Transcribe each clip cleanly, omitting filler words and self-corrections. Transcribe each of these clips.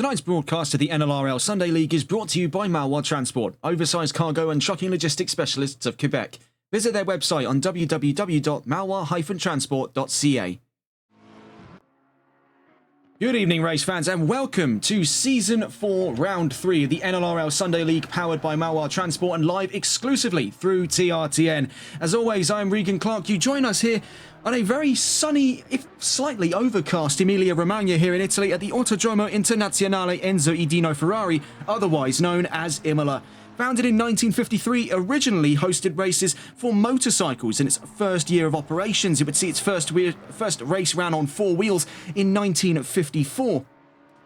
Tonight's broadcast of the NLRL Sunday League is brought to you by Imola Transport, oversized cargo and trucking logistics specialists of Quebec. Visit their website on www.malwa-transport.ca. Good evening, race fans, and welcome to Season 4, Round 3 of the NLRL Sunday League, powered by Imola Transport and live exclusively through TRTN. As always, I'm Regan Clark. You join us here on a very sunny, if slightly overcast, Emilia-Romagna here in Italy at the Autodromo Internazionale Enzo E. Dino Ferrari, otherwise known as Imola. Founded in 1953, originally hosted races for motorcycles. In its first year of operations, it would see its first race ran on four wheels in 1954.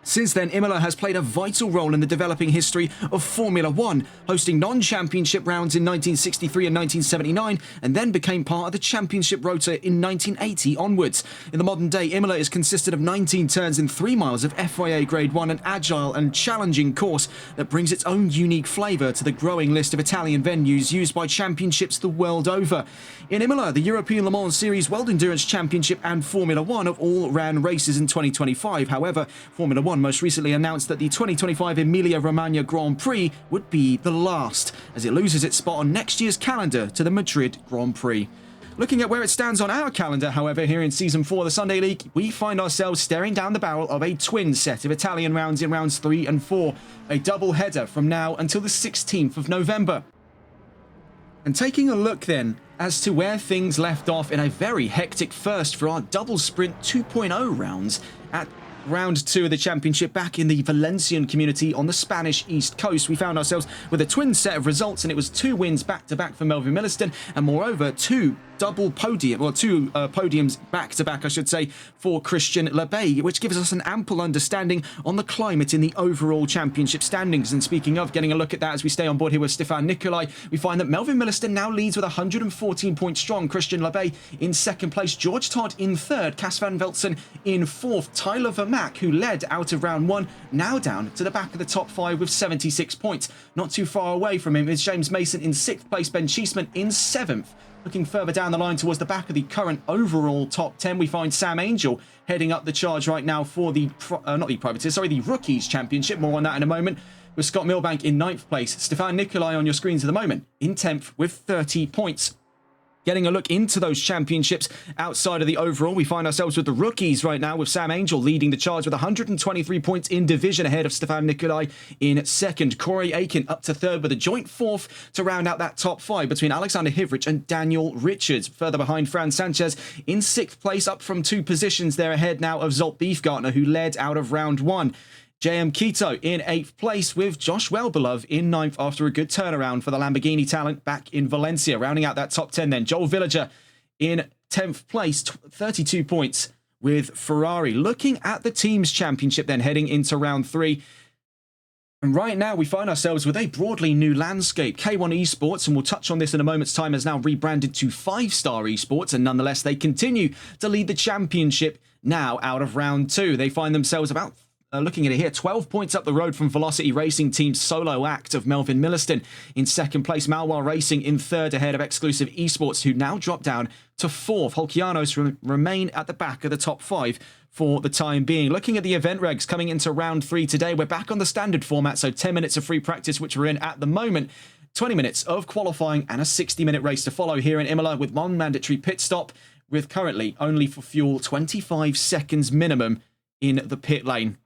Since then, Imola has played a vital role in the developing history of Formula One, hosting non-championship rounds in 1963 and 1979, and then became part of the championship rota in 1980 onwards. In the modern day, Imola is consisted of 19 turns and 3 miles of FIA Grade 1, an agile and challenging course that brings its own unique flavour to the growing list of Italian venues used by championships the world over. In Imola, the European Le Mans Series World Endurance Championship and Formula One have all ran races in 2025. However, Formula One most recently announced that the 2025 Emilia-Romagna Grand Prix would be the last, as it loses its spot on next year's calendar to the Madrid Grand Prix. Looking at where it stands on our calendar, however, here in Season 4 of the Sunday League, we find ourselves staring down the barrel of a twin set of Italian rounds in rounds 3 and 4, a double header from now until the 16th of November. And taking a look then as to where things left off in a very hectic first for our double sprint 2.0 rounds at Round 2 of the championship back in the Valencian community on the Spanish East Coast. We found ourselves with a twin set of results, and it was 2 wins back-to-back for Melvin Milliston, and moreover, two podiums back-to-back, I should say, for Christian Lebay, which gives us an ample understanding on the climate in the overall championship standings. And speaking of getting a look at that, as we stay on board here with Stefan Nicolai, we find that Melvin Milliston now leads with 114 points strong, Christian Lebay in second place, George Todd in third, Cas van Veltzen in fourth, Tyler Vermaak, who led out of round 1, now down to the back of the top 5 with 76 points. Not too far away from him is James Mason in 6th place, Ben Cheeseman in 7th. Looking further down the line towards the back of the current overall top 10, we find Sam Angel heading up the charge right now for the, the Rookies Championship. More on that in a moment. With Scott Milbank in 9th place. Stefan Nicolai on your screens at the moment in 10th with 30 points. Getting a look into those championships outside of the overall, we find ourselves with the rookies right now, with Sam Angel leading the charge with 123 points in division ahead of Stefan Nicolai in second. Corey Aiken up to third with a joint fourth to round out that top 5 between Alexander Hivrich and Daniel Richards. Further behind, Fran Sanchez in 6th place, up from 2 positions there ahead now of Zolt Beefgartner, who led out of round 1. JM Quito in 8th place with Josh Wellbeloved in 9th after a good turnaround for the Lamborghini talent back in Valencia. Rounding out that top 10 then, Joel Villager in 10th place, 32 points with Ferrari. Looking at the team's championship then, heading into round 3. And right now we find ourselves with a broadly new landscape. K1 Esports, and we'll touch on this in a moment's time, has now rebranded to 5-Star Esports, and nonetheless they continue to lead the championship now out of round 2. They find themselves about looking at it here, 12 points up the road from Velocity Racing Team's solo act of Melvin Milliston. In second place, Malwa Racing in third ahead of Exclusive Esports, who now drop down to 4th. Holkianos remain at the back of the top 5 for the time being. Looking at the event regs coming into round 3 today, we're back on the standard format, so 10 minutes of free practice, which we're in at the moment. 20 minutes of qualifying and a 60-minute race to follow here in Imola, with 1 mandatory pit stop, with currently only for fuel 25 seconds minimum in the pit lane.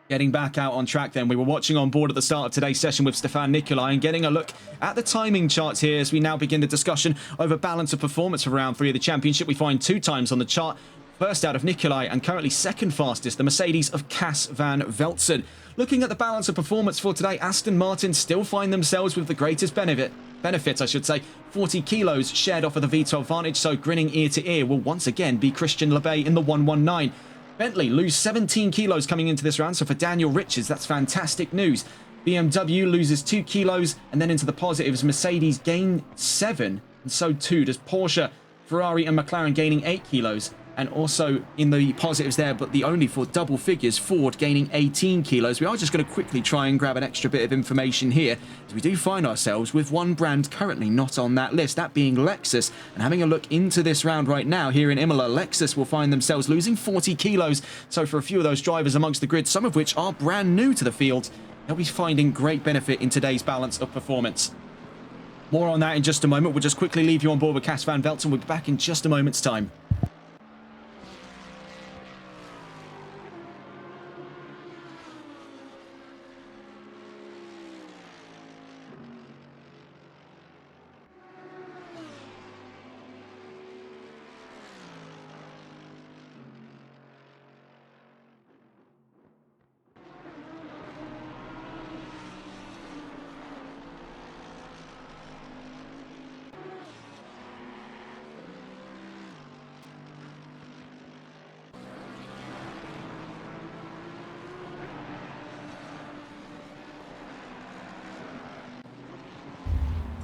Getting back out on track then, we were watching on board at the start of today's session with Stefan Nicolai and getting a look at the timing charts here as we now begin the discussion over balance of performance for round 3 of the championship. We find 2 times on the chart. First out of Nicolai and currently second fastest, the Mercedes of Cas van Veltzen. Looking at the balance of performance for today, Aston Martin still find themselves with the greatest benefits, I should say. 40 kilos shared off of the V12 Vantage, so grinning ear to ear will once again be Christian Lebay in the 119. Bentley lose 17 kilos coming into this round, so for Daniel Richards, that's fantastic news. BMW loses 2 kilos, and then into the positives, Mercedes gain 7, and so too does Porsche. Ferrari and McLaren gaining 8 kilos, And also in the positives there, but the only for double figures, Ford gaining 18 kilos. We are just going to quickly try and grab an extra bit of information here, as we do find ourselves with one brand currently not on that list, that being Lexus. And having a look into this round right now here in Imola, Lexus will find themselves losing 40 kilos. So for a few of those drivers amongst the grid, some of which are brand new to the field, they'll be finding great benefit in today's balance of performance. More on that in just a moment. We'll just quickly leave you on board with Cas van Velzen. We'll be back in just a moment's time.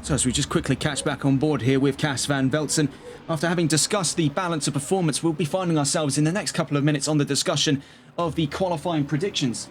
So as we just quickly catch back on board here with Cas van Velzen, after having discussed the balance of performance, we'll be finding ourselves in the next couple of minutes on the discussion of the qualifying predictions.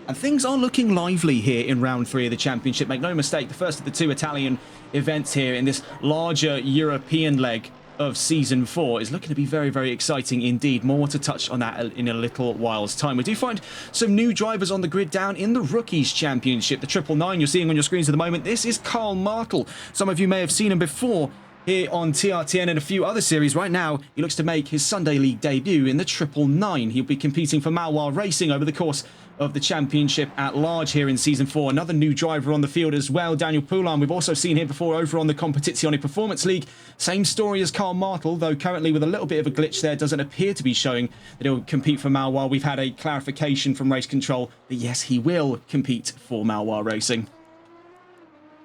And things are looking lively here in round 3 of the championship. Make no mistake, the first of the 2 Italian events here in this larger European leg of Season 4 is looking to be very, very exciting indeed. More to touch on that in a little while's time. We do find some new drivers on the grid down in the Rookies Championship. The 999 you're seeing on your screens at the moment, this is Karl Martel. Some of you may have seen him before here on TRTN and a few other series. Right now, he looks to make his Sunday League debut in the 999. He'll be competing for Malwar Racing over the course of the championship at large here in Season 4. Another new driver on the field as well, Daniel Poulin. We've also seen him before over on the Competizione Performance League. Same story as Karl Martel, though currently with a little bit of a glitch there. Doesn't appear to be showing that he'll compete for Malwar. We've had a clarification from Race Control that yes, he will compete for Malwar Racing.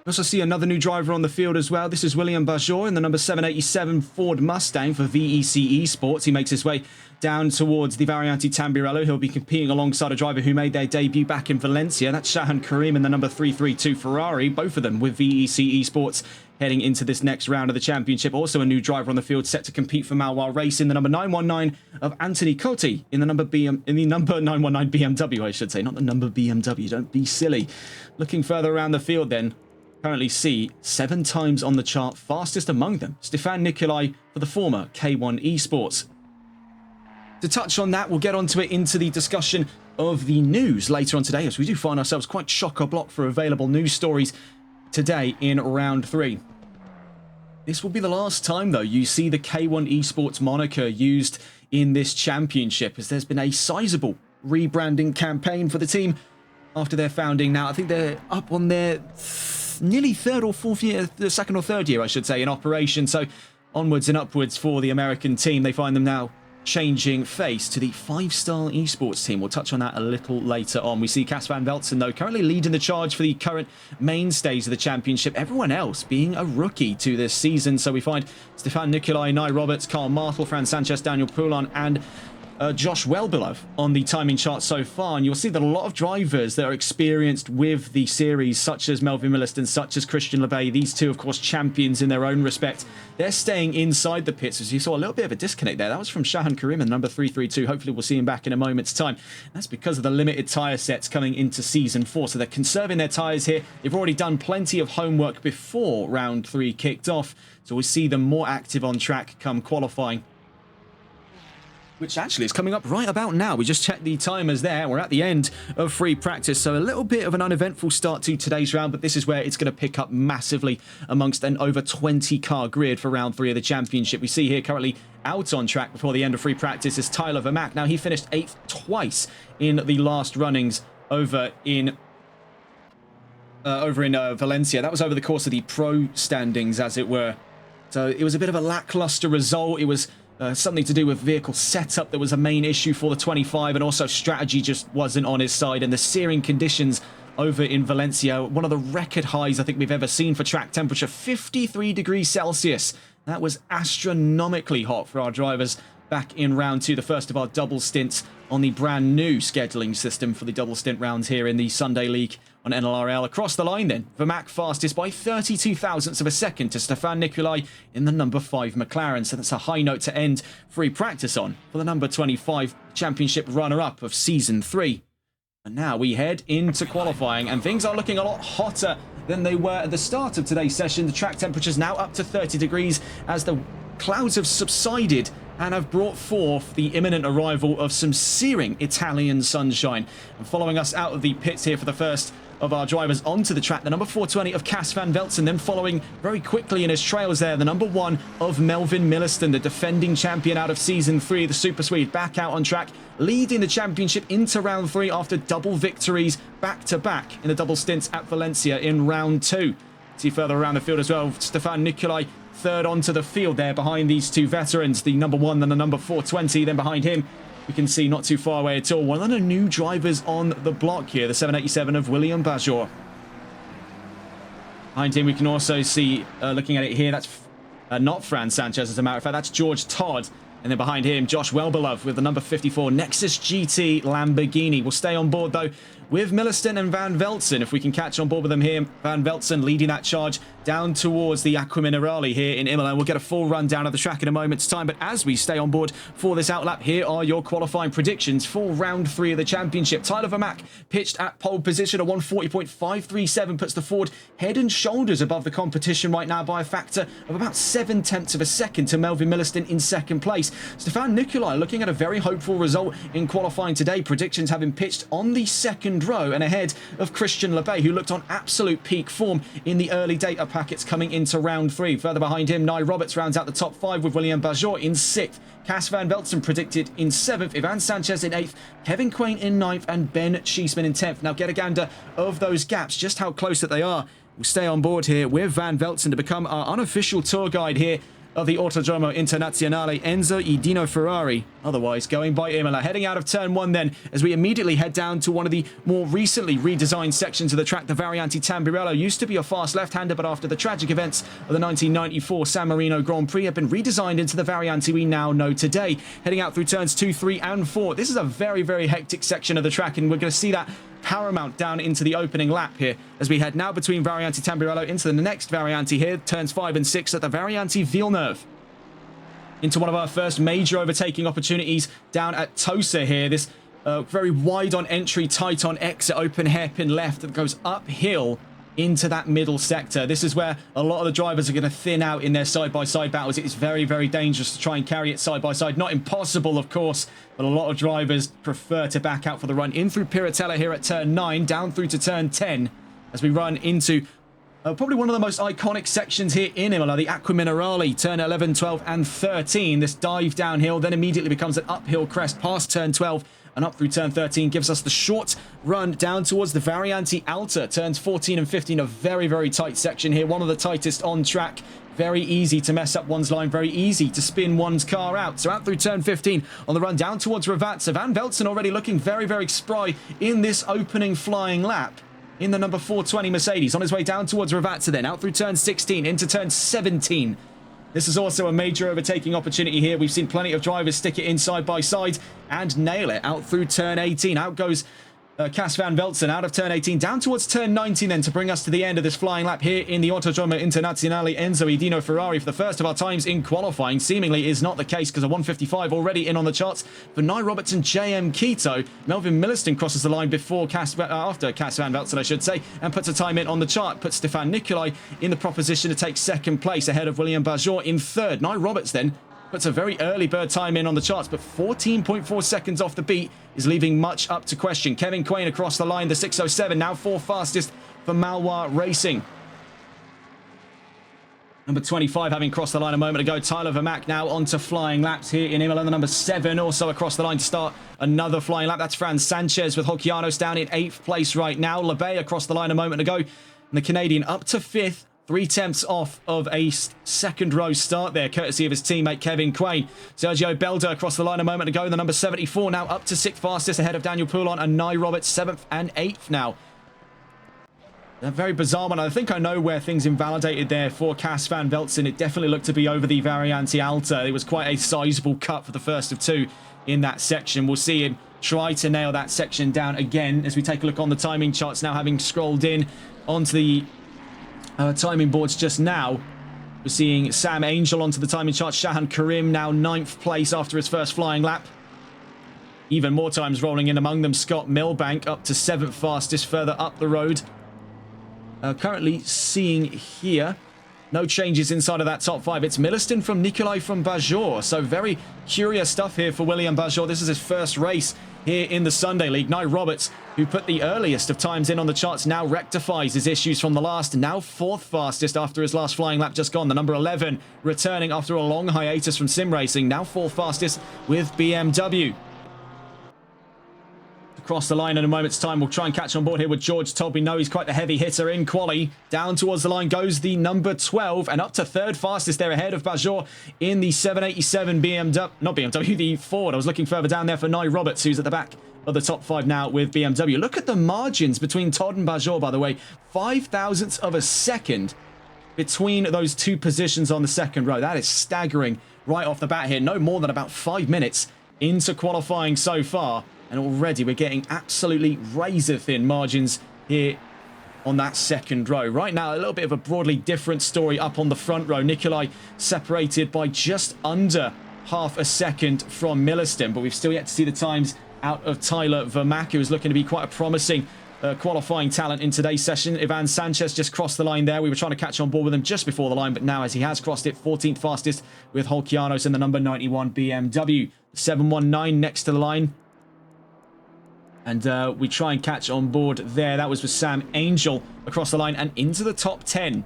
We also see another new driver on the field as well. This is William Bajor in the number 787 Ford Mustang for VEC Esports. He makes his way down towards the Variante Tamburello. He'll be competing alongside a driver who made their debut back in Valencia. That's Shahan Karim in the number 332 Ferrari, both of them with VEC Esports heading into this next round of the championship. Also a new driver on the field set to compete for Malwar Racing, the number 919 of Anthony Cotti in the number 919 BMW, I should say, not the number BMW. Don't be silly. Looking further around the field then, currently see 7 times on the chart, fastest among them, Stefan Nicolai for the former K1 Esports. To touch on that, we'll get onto it into the discussion of the news later on today, as we do find ourselves quite chock-a-block for available news stories today in round 3. This will be the last time, though, you see the K1 Esports moniker used in this championship, as there's been a sizable rebranding campaign for the team after their founding. Now, I think they're up on their nearly 3rd or 4th year, the 2nd or 3rd year, I should say, in operation. So onwards and upwards for the American team. They find them now changing face to the 5-star esports team. We'll touch on that a little later on. We see Cas van Velzen, though, currently leading the charge for the current mainstays of the championship. Everyone else being a rookie to this season. So we find Stefan Nicolai, Nye Roberts, Karl Martel, Fran Sanchez, Daniel Poulin, and Josh Wellbelow on the timing chart so far, and you'll see that a lot of drivers that are experienced with the series, such as Melvin Milliston, such as Christian LeBay, these two, of course, champions in their own respect, they're staying inside the pits. As you saw a little bit of a disconnect there. That was from Shahan Karim in number 332. Hopefully we'll see him back in a moment's time. That's because of the limited tyre sets coming into Season 4, so they're conserving their tyres here. They've already done plenty of homework before round 3 kicked off, so we see them more active on track come qualifying, which actually is coming up right about now. We just checked the timers there. We're at the end of free practice, so a little bit of an uneventful start to today's round, but this is where it's going to pick up massively amongst an over 20 car grid for round 3 of the championship. We see here currently out on track before the end of free practice is Tyler Vermaak. Now, he finished 8th twice in the last runnings over in Valencia. That was over the course of the pro standings, as it were. So it was a bit of a lackluster result. It was something to do with vehicle setup that was a main issue for the 25, and also strategy just wasn't on his side, and the searing conditions over in Valencia, one of the record highs I think we've ever seen for track temperature, 53 degrees Celsius. That was astronomically hot for our drivers back in round 2, the first of our double stints on the brand new scheduling system for the double stint rounds here in the Sunday League on NLRL. Across the line then, Vermaak fastest by 32 thousandths of a second to Stefan Nicolai in the number 5 McLaren. So that's a high note to end free practice on for the number 25 championship runner-up of Season 3. And now we head into qualifying, and things are looking a lot hotter than they were at the start of today's session. The track temperature's now up to 30 degrees as the clouds have subsided and have brought forth the imminent arrival of some searing Italian sunshine. And following us out of the pits here for the first of our drivers onto the track, the number 420 of Cas van Velzen, then following very quickly in his trails there, the number 1 of Melvin Milliston, the defending champion out of Season 3, the Super Swede, back out on track, leading the championship into round 3 after double victories back-to-back in the double stints at Valencia in round 2. See further around the field as well, Stefan Nicolai third onto the field there behind these two veterans, the number 1 and the number 420. Then behind him, we can see not too far away at all, one of the new drivers on the block here, the 787 of William Bajor. Behind him, we can also see, looking at it here, that's not Fran Sanchez, as a matter of fact, that's George Todd. And then behind him, Josh Wellbeloved with the number 54 Nexus GT Lamborghini. We'll stay on board, though, with Milliston and Van Velzen, if we can catch on board with them here. Van Velzen leading that charge down towards the Acqua Minerale here in Imola. We'll get a full rundown of the track in a moment's time, but as we stay on board for this outlap, here are your qualifying predictions for round 3 of the championship. Tyler Vermaak pitched at pole position, a 140.537, puts the Ford head and shoulders above the competition right now by a factor of about 7/10 of a second to Melvin Milliston in second place. Stefan Nicolai looking at a very hopeful result in qualifying today, predictions having pitched on the second row and ahead of Christian Lebay, who looked on absolute peak form in the early data packets coming into round 3. Further behind him, Nye Roberts rounds out the top 5 with William Bajor in 6th. Cas van Velzen predicted in 7th, Ivan Sanchez in 8th, Kevin Quain in 9th, and Ben Cheeseman in 10th. Now get a gander of those gaps, just how close that they are. We'll stay on board here with Van Velzen to become our unofficial tour guide here of the Autodromo Internazionale, Enzo Dino Ferrari, otherwise going by Imola. Heading out of turn 1 then, as we immediately head down to one of the more recently redesigned sections of the track. The Variante Tambirello used to be a fast left-hander, but after the tragic events of the 1994 San Marino Grand Prix have been redesigned into the Variante we now know today. Heading out through turns 2, 3 and 4. This is a very, very hectic section of the track, and we're going to see that paramount down into the opening lap here as we head now between Variante Tambirello into the next Variante here, turns 5 and 6 at the Variante Villeneuve. Into one of our first major overtaking opportunities down at Tosa here. This very wide on entry, tight on exit, open hairpin left that goes uphill into that middle sector. This is where a lot of the drivers are going to thin out in their side-by-side battles. It is very, very dangerous to try and carry it side-by-side. Not impossible, of course, but a lot of drivers prefer to back out for the run. In through Piratella here at turn 9, down through to turn 10, as we run into probably one of the most iconic sections here in Imola, the Acqua Minerale, turn 11, 12, and 13. This dive downhill then immediately becomes an uphill crest past turn 12, and up through turn 13 gives us the short run down towards the Variante Alta. Turns 14 and 15, a very, very tight section here. One of the tightest on track. Very easy to mess up one's line. Very easy to spin one's car out. So out through turn 15 on the run down towards Ravazza. Van Velzen already looking very, very spry in this opening flying lap in the number 420 Mercedes. On his way down towards Ravazza then. Out through turn 16 into turn 17. This is also a major overtaking opportunity here. We've seen plenty of drivers stick it in side by side and nail it. Out through turn 18. Out goes Cas van Velzen out of turn 18 down towards turn 19 then to bring us to the end of this flying lap here in the Autodromo Internazionale Enzo Dino Ferrari for the first of our times in qualifying. Seemingly is not the case because a 155 already in on the charts for Nye Roberts and JM Keto. Melvin Milliston crosses the line before after Cas van Velzen, I should say, and puts a time in on the chart. Puts Stefan Nicolai in the proposition to take second place ahead of William Bajor in third. Nye Roberts then puts a very early bird time in on the charts, but 14.4 seconds off the beat is leaving much up to question. Kevin Quain across the line, the 607, now 4th fastest for Malois Racing. Number 25 having crossed the line a moment ago. Tyler Vermaak now onto flying laps here in Imola. The number 7 also across the line to start another flying lap. That's Fran Sanchez with Hockeyanos down in 8th place right now. Lebay across the line a moment ago. And the Canadian up to 5th. 3/10 off of a second row start there, courtesy of his teammate Kevin Quain. Sergio Belder across the line a moment ago. The number 74 now up to 6th fastest ahead of Daniel Poulon and Nye Roberts 7th and 8th now. A very bizarre one. I think I know where things invalidated there for Cas van Velzen. It definitely looked to be over the Variante Alta. It was quite a sizable cut for the first of 2 in that section. We'll see him try to nail that section down again. As we take a look on the timing charts now, having scrolled in onto the timing boards just now, we're seeing Sam Angel onto the timing chart. Shahan Karim now 9th place after his first flying lap. Even more times rolling in among them. Scott Milbank up to 7th fastest further up the road. Currently seeing here no changes inside of that top 5. It's Milliston from Nikolai from Bajor. So very curious stuff here for William Bajor. This is his first race here in the Sunday League. Nye Roberts, who put the earliest of times in on the charts, now rectifies his issues from the last. Now 4th fastest after his last flying lap just gone. The number 11 returning after a long hiatus from sim racing. Now 4th fastest with BMW. Across the line in a moment's time. We'll try and catch on board here with George Todd. We know he's quite the heavy hitter in quali. Down towards the line goes the number 12 and up to 3rd fastest there ahead of Bajor in the 787 BMW. Not BMW, the Ford. I was looking further down there for Nye Roberts, who's at the back of the top 5 now with BMW. Look at the margins between Todd and Bajor, by the way. 5 thousandths of a second between those two positions on the second row. That is staggering right off the bat here. No more than about 5 minutes into qualifying so far. And already we're getting absolutely razor-thin margins here on that second row. Right now, a little bit of a broadly different story up on the front row. Nikolai separated by just under half a second from Milliston, but we've still yet to see the times out of Tyler Vermack, who is looking to be quite a promising qualifying talent in today's session. Ivan Sanchez just crossed the line there. We were trying to catch on board with him just before the line, but now as he has crossed it, 14th fastest with Holkianos in the number 91 BMW. 719 next to the line. And we try and catch on board there. That was with Sam Angel across the line and into the top 10.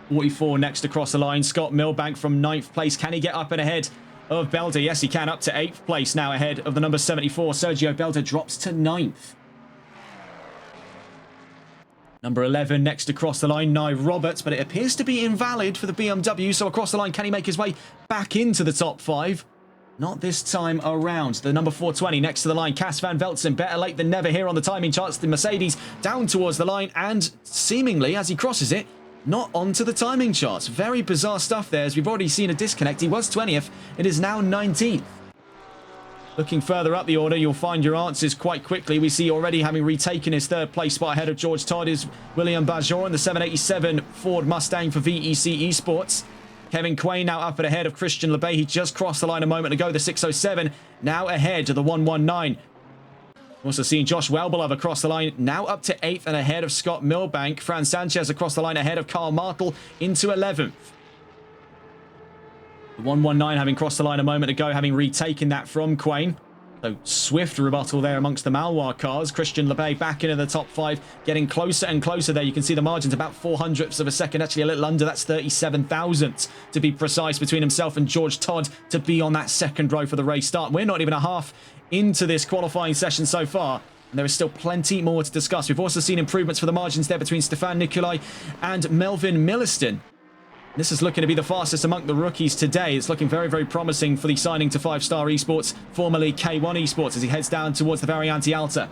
44 next across the line. Scott Milbank from 9th place. Can he get up and ahead of Belder? Yes, he can. Up to 8th place now ahead of the number 74. Sergio Belder drops to 9th. Number 11 next across the line. Nye Roberts, but it appears to be invalid for the BMW. So across the line, can he make his way back into the top 5? Not this time around. The number 420 next to the line. Cas van Veltzen, better late than never here on the timing charts. The Mercedes down towards the line and seemingly, as he crosses it, not onto the timing charts. Very bizarre stuff there, as we've already seen a disconnect. He was 20th. It is now 19th. Looking further up the order, you'll find your answers quite quickly. We see already having retaken his 3rd place spot ahead of George Todd is William Bajor in the 787 Ford Mustang for VEC Esports. Kevin Quain now up and ahead of Christian LeBay. He just crossed the line a moment ago. The 607 now ahead of the 119. Also seeing Josh Welbelove across the line, now up to 8th and ahead of Scott Milbank. Fran Sanchez across the line ahead of Carl Martel into 11th. The 119 having crossed the line a moment ago, having retaken that from Quain. So swift rebuttal there amongst the Maloir cars. Christian LeBay back into the top 5, getting closer and closer there. You can see the margins about 400ths of a second, actually a little under. That's 37 thousandths to be precise between himself and George Todd to be on that second row for the race start. We're not even a half into this qualifying session so far. And there is still plenty more to discuss. We've also seen improvements for the margins there between Stefan Nikolai and Melvin Milliston. This is looking to be the fastest among the rookies today. It's looking very, very promising for the signing to 5-Star Esports, formerly K1 Esports, as he heads down towards the Variante Alta.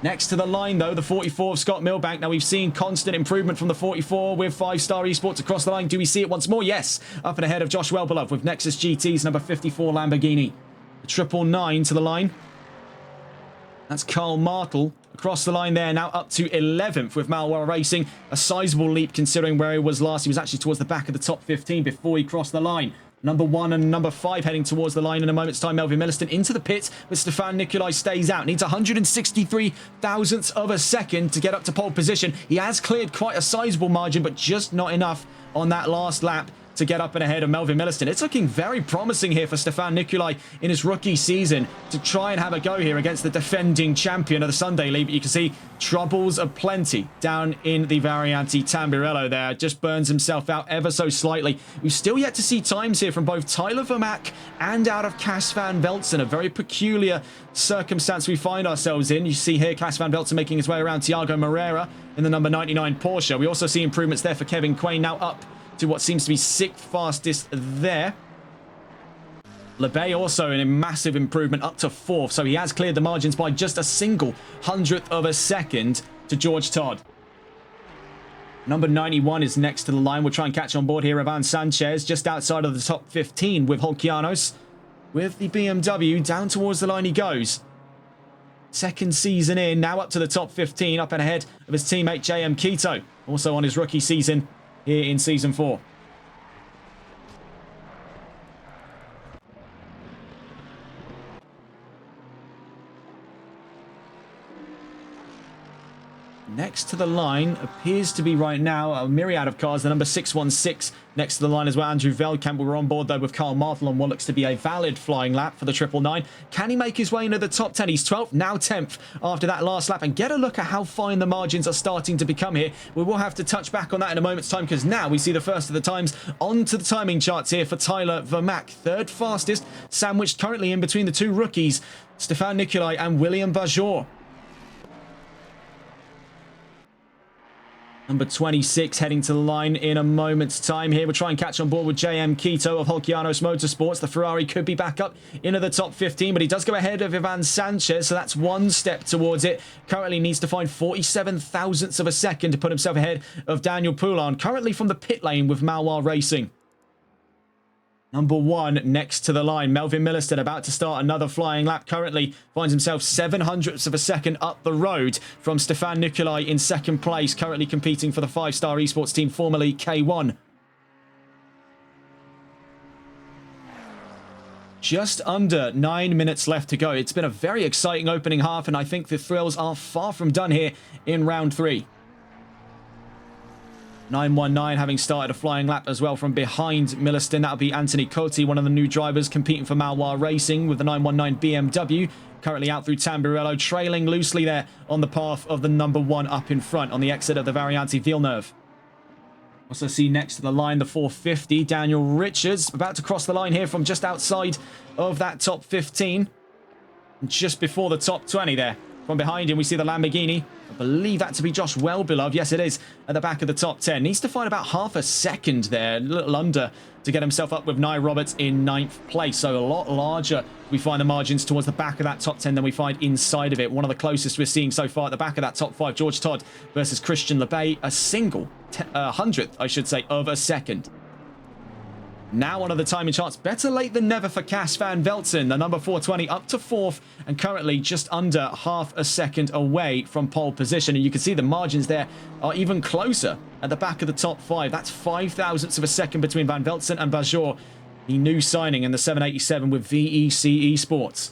Next to the line, though, the 44 of Scott Milbank. Now, we've seen constant improvement from the 44 with 5-Star Esports across the line. Do we see it once more? Yes. Up and ahead of Josh Welbelove with Nexus GT's number 54 Lamborghini. The 999 to the line. That's Carl Martel. Across the line there, now up to 11th with Malwar Racing. A sizable leap considering where he was last. He was actually towards the back of the top 15 before he crossed the line. Number 1 and number 5 heading towards the line in a moment's time. Melvin Milliston into the pit, but Stefan Nikolai stays out. Needs 163 thousandths of a second to get up to pole position. He has cleared quite a sizable margin, but just not enough on that last lap to get up and ahead of Melvin Milliston. It's looking very promising here for Stefan Nikolai in his rookie season to try and have a go here against the defending champion of the Sunday League. But you can see troubles aplenty down in the Variante Tamburello there. Just burns himself out ever so slightly. We've still yet to see times here from both Tyler Vermack and out of Cas van Veltzen. A very peculiar circumstance we find ourselves in. You see here Cas van Veltzen making his way around Thiago Moreira in the number 99 Porsche. We also see improvements there for Kevin Quain, now up to what seems to be 6th fastest there. LeBay also in a massive improvement up to 4th, so he has cleared the margins by just a single 100th of a second to George Todd. Number 91 is next to the line. We'll try and catch on board here Ivan Sanchez just outside of the top 15 with Holkianos. with the BMW. Down towards the line he goes. Second season in, now up to the top 15, up and ahead of his teammate JM Keto, also on his rookie season here in Season 4. Next to the line appears to be right now a myriad of cars. The number 616 next to the line as well. Andrew Veldkamp. We're on board though with Carl Martel on what looks to be a valid flying lap for the 999. Can he make his way into the top 10? He's 12th, now 10th after that last lap. And get a look at how fine the margins are starting to become here. We will have to touch back on that in a moment's time because now we see the first of the times onto the timing charts here for Tyler Vermaak. Third fastest, sandwiched currently in between the two rookies, Stefan Nicolai and William Bajor. Number 26 heading to the line in a moment's time here. We'll try and catch on board with JM Keto of Hulkianos Motorsports. The Ferrari could be back up into the top 15, but he does go ahead of Ivan Sanchez, so that's one step towards it. Currently needs to find 47 thousandths of a second to put himself ahead of Daniel Poulin, currently from the pit lane with Malwar Racing. Number 1 next to the line. Melvin Milliston about to start another flying lap. Currently finds himself 700ths of a second up the road from Stefan Nicolai in second place. Currently competing for the 5-star esports team, formerly K1. Just under 9 minutes left to go. It's been a very exciting opening half, and I think the thrills are far from done here in round 3. 919 having started a flying lap as well from behind Milliston. That'll be Anthony Cote, one of the new drivers competing for Malwar Racing with the 919 BMW. Currently out through Tamburello, trailing loosely there on the path of the number 1 up in front on the exit of the Variante Villeneuve. Also see next to the line the 450, Daniel Richards, about to cross the line here from just outside of that top 15. Just before the top 20 there. From behind him, we see the Lamborghini. I believe that to be Josh Wellbeloved. Yes, it is at the back of the top 10. Needs to find about half a second there, a little under, to get himself up with Nye Roberts in 9th place. So a lot larger we find the margins towards the back of that top 10 than we find inside of it. One of the closest we're seeing so far at the back of that top 5. George Todd versus Christian LeBay. A single hundredth, I should say, of a second. Now on to the timing charts. Better late than never for Cas van Velzen. The number 420 up to 4th and currently just under half a second away from pole position. And you can see the margins there are even closer at the back of the top 5. That's 5 thousandths of a second between Van Velzen and Bajor, the new signing in the 787 with VEC Esports.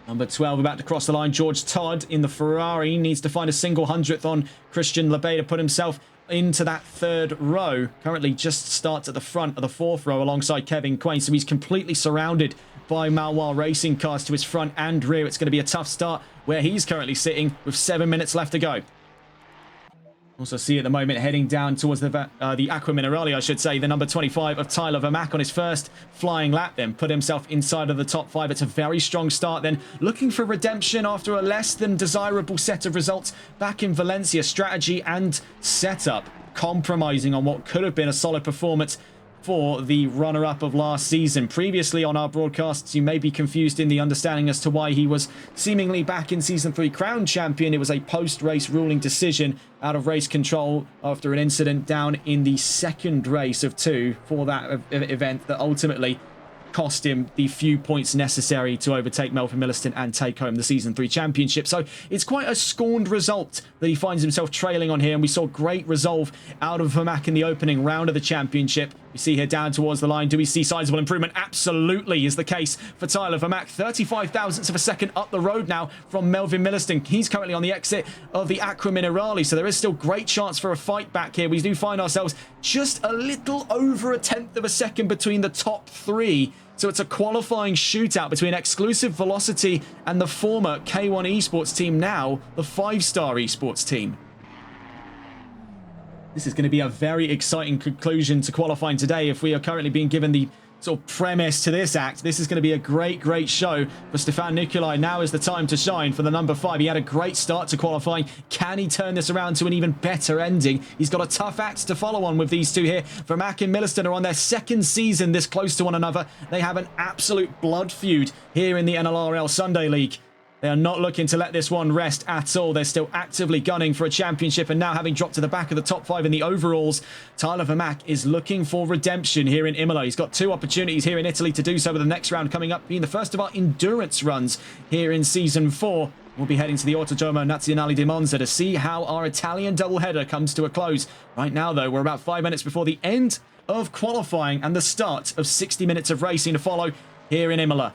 Number 12 about to cross the line. George Todd in the Ferrari needs to find a single hundredth on Christian LeBay to put himself into that 3rd row. Currently just starts at the front of the 4th row alongside Kevin Quain, so he's completely surrounded by Malwar Racing cars to his front and rear. It's going to be a tough start where he's currently sitting with 7 minutes left to go. Also see at the moment heading down towards the Aqua Minerale, I should say, the number 25 of Tyler Vermaak on his first flying lap, then put himself inside of the top 5. It's a very strong start then, looking for redemption after a less than desirable set of results back in Valencia. Strategy and setup compromising on what could have been a solid performance for the runner-up of last season. Previously on our broadcasts, you may be confused in the understanding as to why he was seemingly back in Season 3 crown champion. It was a post-race ruling decision out of race control after an incident down in the 2nd race of 2 for that event that ultimately cost him the few points necessary to overtake Melvin Milliston and take home the Season 3 championship. So it's quite a scorned result that he finds himself trailing on here, and we saw great resolve out of Vermaak in the opening round of the championship. We see here down towards the line. Do we see sizable improvement? Absolutely is the case for Tyler Vermaak. 35 thousandths of a second up the road now from Melvin Milliston. He's currently on the exit of the Aqua Minerale, so there is still great chance for a fight back here. We do find ourselves just a little over a tenth of a second between the top 3. So it's a qualifying shootout between Exclusive Velocity and the former K1 Esports team, now the 5-star Esports team. This is going to be a very exciting conclusion to qualifying today. If we are currently being given the sort of premise to this act, this is going to be a great show for Stefan Nicolai. Now is the time to shine for the number 5. He had a great start to qualifying. Can he turn this around to an even better ending? He's got a tough act to follow on with these two here. Vermaak and Milliston are on their 2nd season this close to one another. They have an absolute blood feud here in the NLRL Sunday League. They are not looking to let this one rest at all. They're still actively gunning for a championship, and now having dropped to the back of the top 5 in the overalls, Tyler Vermaak is looking for redemption here in Imola. He's got 2 opportunities here in Italy to do so, with the next round coming up being the first of our endurance runs here in Season 4. We'll be heading to the Autodromo Nazionale di Monza to see how our Italian doubleheader comes to a close. Right now, though, we're about 5 minutes before the end of qualifying and the start of 60 minutes of racing to follow here in Imola.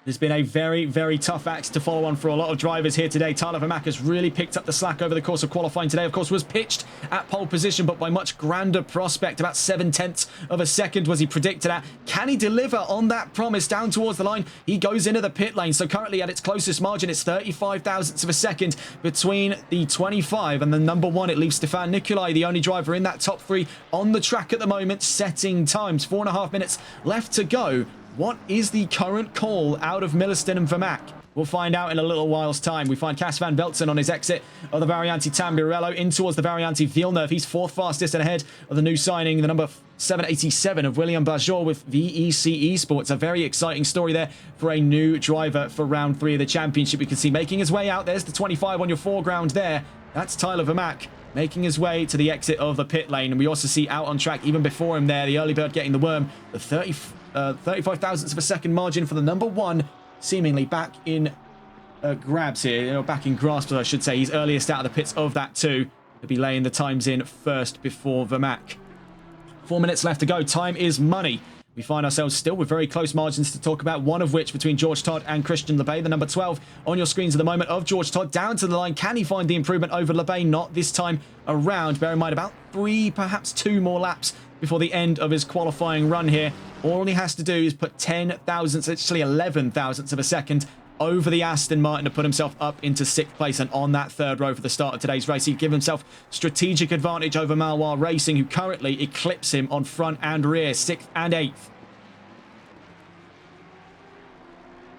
There's been a very, very tough act to follow on for a lot of drivers here today. Tyler Vermaak has really picked up the slack over the course of qualifying today. Of course, was pitched at pole position, but by much grander prospect. About 0.7 of a second was he predicted at. Can he deliver on that promise down towards the line? He goes into the pit lane. So currently at its closest margin, it's 35 thousandths of a second between the 25 and the number 1. It leaves Stefan Nicolai, the only driver in that top 3 on the track at the moment, setting times. 4.5 minutes left to go. What is the current call out of Milliston and Vermaak? We'll find out in a little while's time. We find Cas van Velzen on his exit of the Variante Tamburello in towards the Variante Villeneuve. He's 4th fastest and ahead of the new signing, the number 787 of William Bajor with VEC Esports. A very exciting story there for a new driver for round 3 of the championship. You can see making his way out. There's the 25 on your foreground there. That's Tyler Vermaak making his way to the exit of the pit lane. And we also see out on track even before him there, the early bird getting the worm, the 35 thousandths of a second margin for the number 1, seemingly back in grabs here, back in grasp, I should say. He's earliest out of the pits of that too. He'll be laying the times in first before Vermaak. 4 minutes left to go. Time is money. We find ourselves still with very close margins to talk about, one of which between George Todd and Christian Lebay. The number 12 on your screens at the moment of George Todd down to the line. Can he find the improvement over Lebay? Not this time around. Bear in mind, about 3, perhaps 2 more laps before the end of his qualifying run here. All he has to do is put 10 thousandths, actually 11 thousandths of a second over the Aston Martin to put himself up into 6th place and on that 3rd row for the start of today's race. He'd give himself strategic advantage over Maloir Racing, who currently eclipse him on front and rear, 6th and 8th.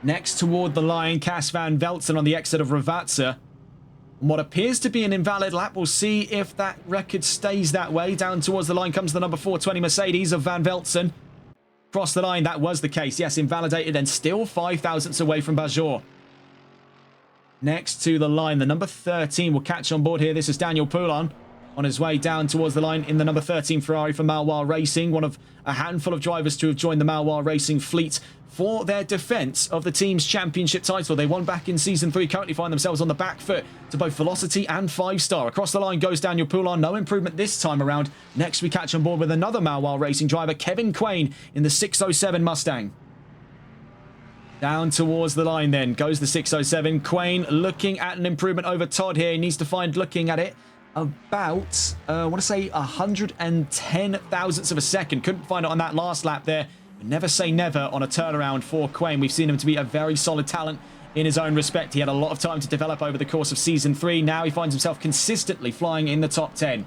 Next toward the line, Cas van Velzen on the exit of Ravazza. And what appears to be an invalid lap. We'll see if that record stays that way. Down towards the line comes the number 420 Mercedes of Van Velzen. Across the line, that was the case. Yes, invalidated and still 5 thousandths away from Bajor. Next to the line, the number 13 will catch on board here. This is Daniel Poulon on his way down towards the line in the number 13 Ferrari for Maloir Racing. One of a handful of drivers to have joined the Maloir Racing fleet for their defence of the team's championship title. They won back in Season 3, currently find themselves on the back foot to both velocity and 5-star. Across the line goes Daniel Poulon. No improvement this time around. Next we catch on board with another Maloir Racing driver, Kevin Quain, in the 607 Mustang. Down towards the line then goes the 607. Quain looking at an improvement over Todd here. He needs to find, looking at it, about, I want to say 110 thousandths of a second. Couldn't find it on that last lap there. But never say never on a turnaround for Quain. We've seen him to be a very solid talent in his own respect. He had a lot of time to develop over the course of Season 3. Now he finds himself consistently flying in the top 10.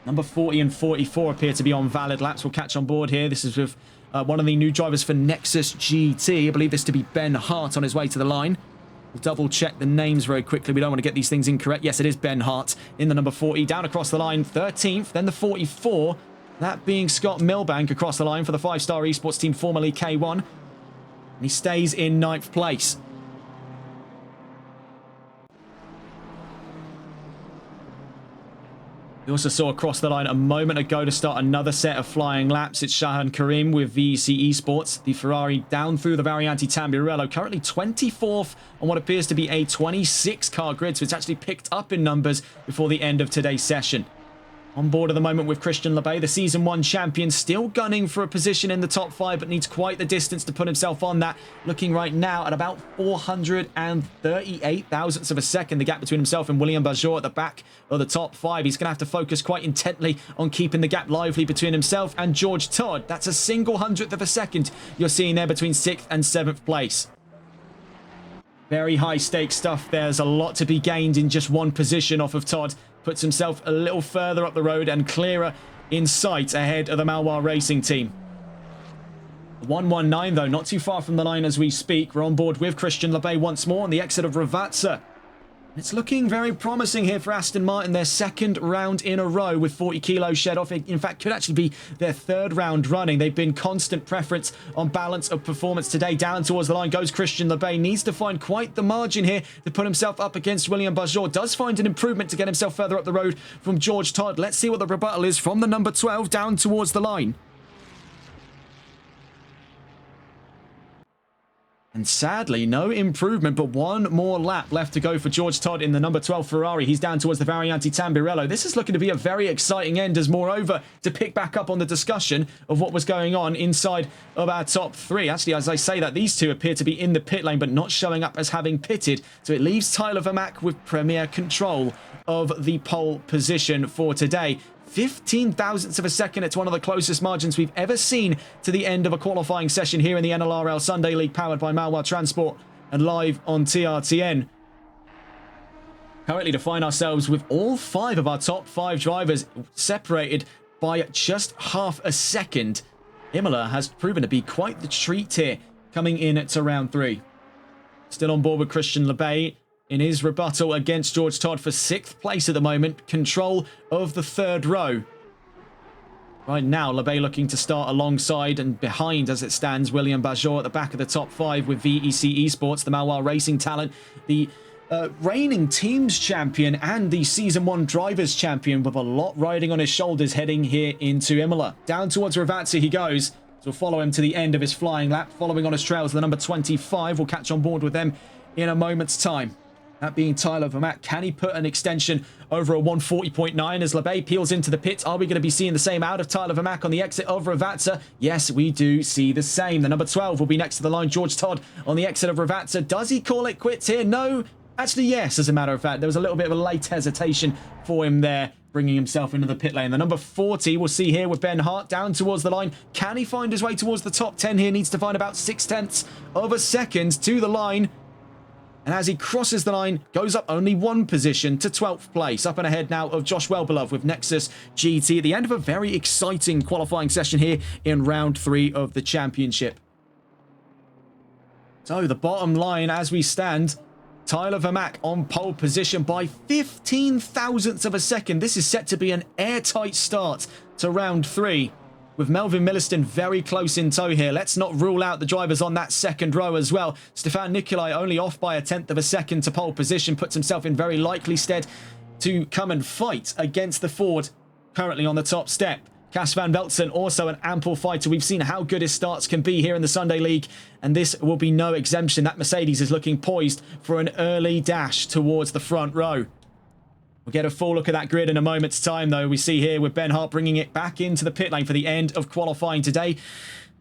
Number 40 and 44 appear to be on valid laps. We'll catch on board here. This is with one of the new drivers for Nexus GT. I believe this to be Ben Hart on his way to the line. We'll double check the names very quickly. We don't want to get these things incorrect. Yes, it is Ben Hart in the number 40. Down across the line, 13th, then the 44. That being Scott Milbank across the line for the 5-star esports team, formerly K1. And he stays in 9th place. We also saw across the line a moment ago to start another set of flying laps. It's Shahan Karim with VEC Esports. The Ferrari down through the Variante Tamburello, currently 24th on what appears to be a 26-car grid, so it's actually picked up in numbers before the end of today's session. On board at the moment with Christian Lebay, the Season 1 champion, still gunning for a position in the top 5, but needs quite the distance to put himself on that. Looking right now at about 438 thousandths of a second, the gap between himself and William Bajor at the back of the top 5. He's going to have to focus quite intently on keeping the gap lively between himself and George Todd. That's a single hundredth of a second you're seeing there between 6th and 7th place. Very high stakes stuff. There's a lot to be gained in just one position off of Todd. Puts himself a little further up the road and clearer in sight ahead of the Maloir Racing team. 119 though, not too far from the line as we speak. We're on board with Christian Lebay once more on the exit of Ravazza. It's looking very promising here for Aston Martin, their second round in a row with 40 kilos shed off. In fact, could actually be their third round running. They've been constant preference on balance of performance today. Down towards the line goes Christian Lebay. Needs to find quite the margin here to put himself up against William Bajor. Does find an improvement to get himself further up the road from George Todd. Let's see what the rebuttal is from the number 12 down towards the line. And sadly, no improvement, but one more lap left to go for George Todd in the number 12 Ferrari. He's down towards the Variante Tambirello. This is looking to be a very exciting end, as moreover, to pick back up on the discussion of what was going on inside of our top three. Actually, as I say that, these two appear to be in the pit lane, but not showing up as having pitted. So it leaves Tyler Vermaak with premier control of the pole position for today. 15 thousandths of a second. It's one of the closest margins we've ever seen to the end of a qualifying session here in the NLRL Sunday League, powered by Malwa Transport and live on TRTN. Currently to find ourselves with all 5 of our top 5 drivers separated by just half a second. Imola has proven to be quite the treat here, coming in to round 3. Still on board with Christian Lebay in his rebuttal against George Todd for 6th place at the moment. Control of the 3rd row. Right now, Lebay looking to start alongside and behind, as it stands, William Bajor at the back of the top 5 with VEC Esports, the Malwa Racing talent, the reigning teams champion and the Season 1 drivers champion, with a lot riding on his shoulders heading here into Imola. Down towards Ravazza he goes. So we'll follow him to the end of his flying lap. Following on his trails, the number 25. We'll catch on board with them in a moment's time. That being Tyler Vermaak. Can he put an extension over a 140.9 as Lebay peels into the pit? Are we going to be seeing the same out of Tyler Vermaak on the exit of Ravazza? Yes, we do see the same. The number 12 will be next to the line. George Todd on the exit of Ravazza. Does he call it quits here? No. Actually, yes, as a matter of fact. There was a little bit of a late hesitation for him there, bringing himself into the pit lane. The number 40 we'll see here with Ben Hart down towards the line. Can he find his way towards the top 10 here? Needs to find about 0.6 of a second to the line. And as he crosses the line, goes up only 1 position to 12th place. Up and ahead now of Josh Wellbeloved with Nexus GT at the end of a very exciting qualifying session here in round 3 of the championship. So the bottom line as we stand, Tyler Vermaak on pole position by 15 thousandths of a second. This is set to be an airtight start to round 3. With Melvin Milliston very close in tow here. Let's not rule out the drivers on that 2nd row as well. Stefan Nicolai only off by a 1/10 of a second to pole position. Puts himself in very likely stead to come and fight against the Ford currently on the top step. Cas van Veltzen also an ample fighter. We've seen how good his starts can be here in the Sunday League, and this will be no exemption. That Mercedes is looking poised for an early dash towards the front row. We'll get a full look at that grid in a moment's time, though. We see here with Ben Hart bringing it back into the pit lane for the end of qualifying today.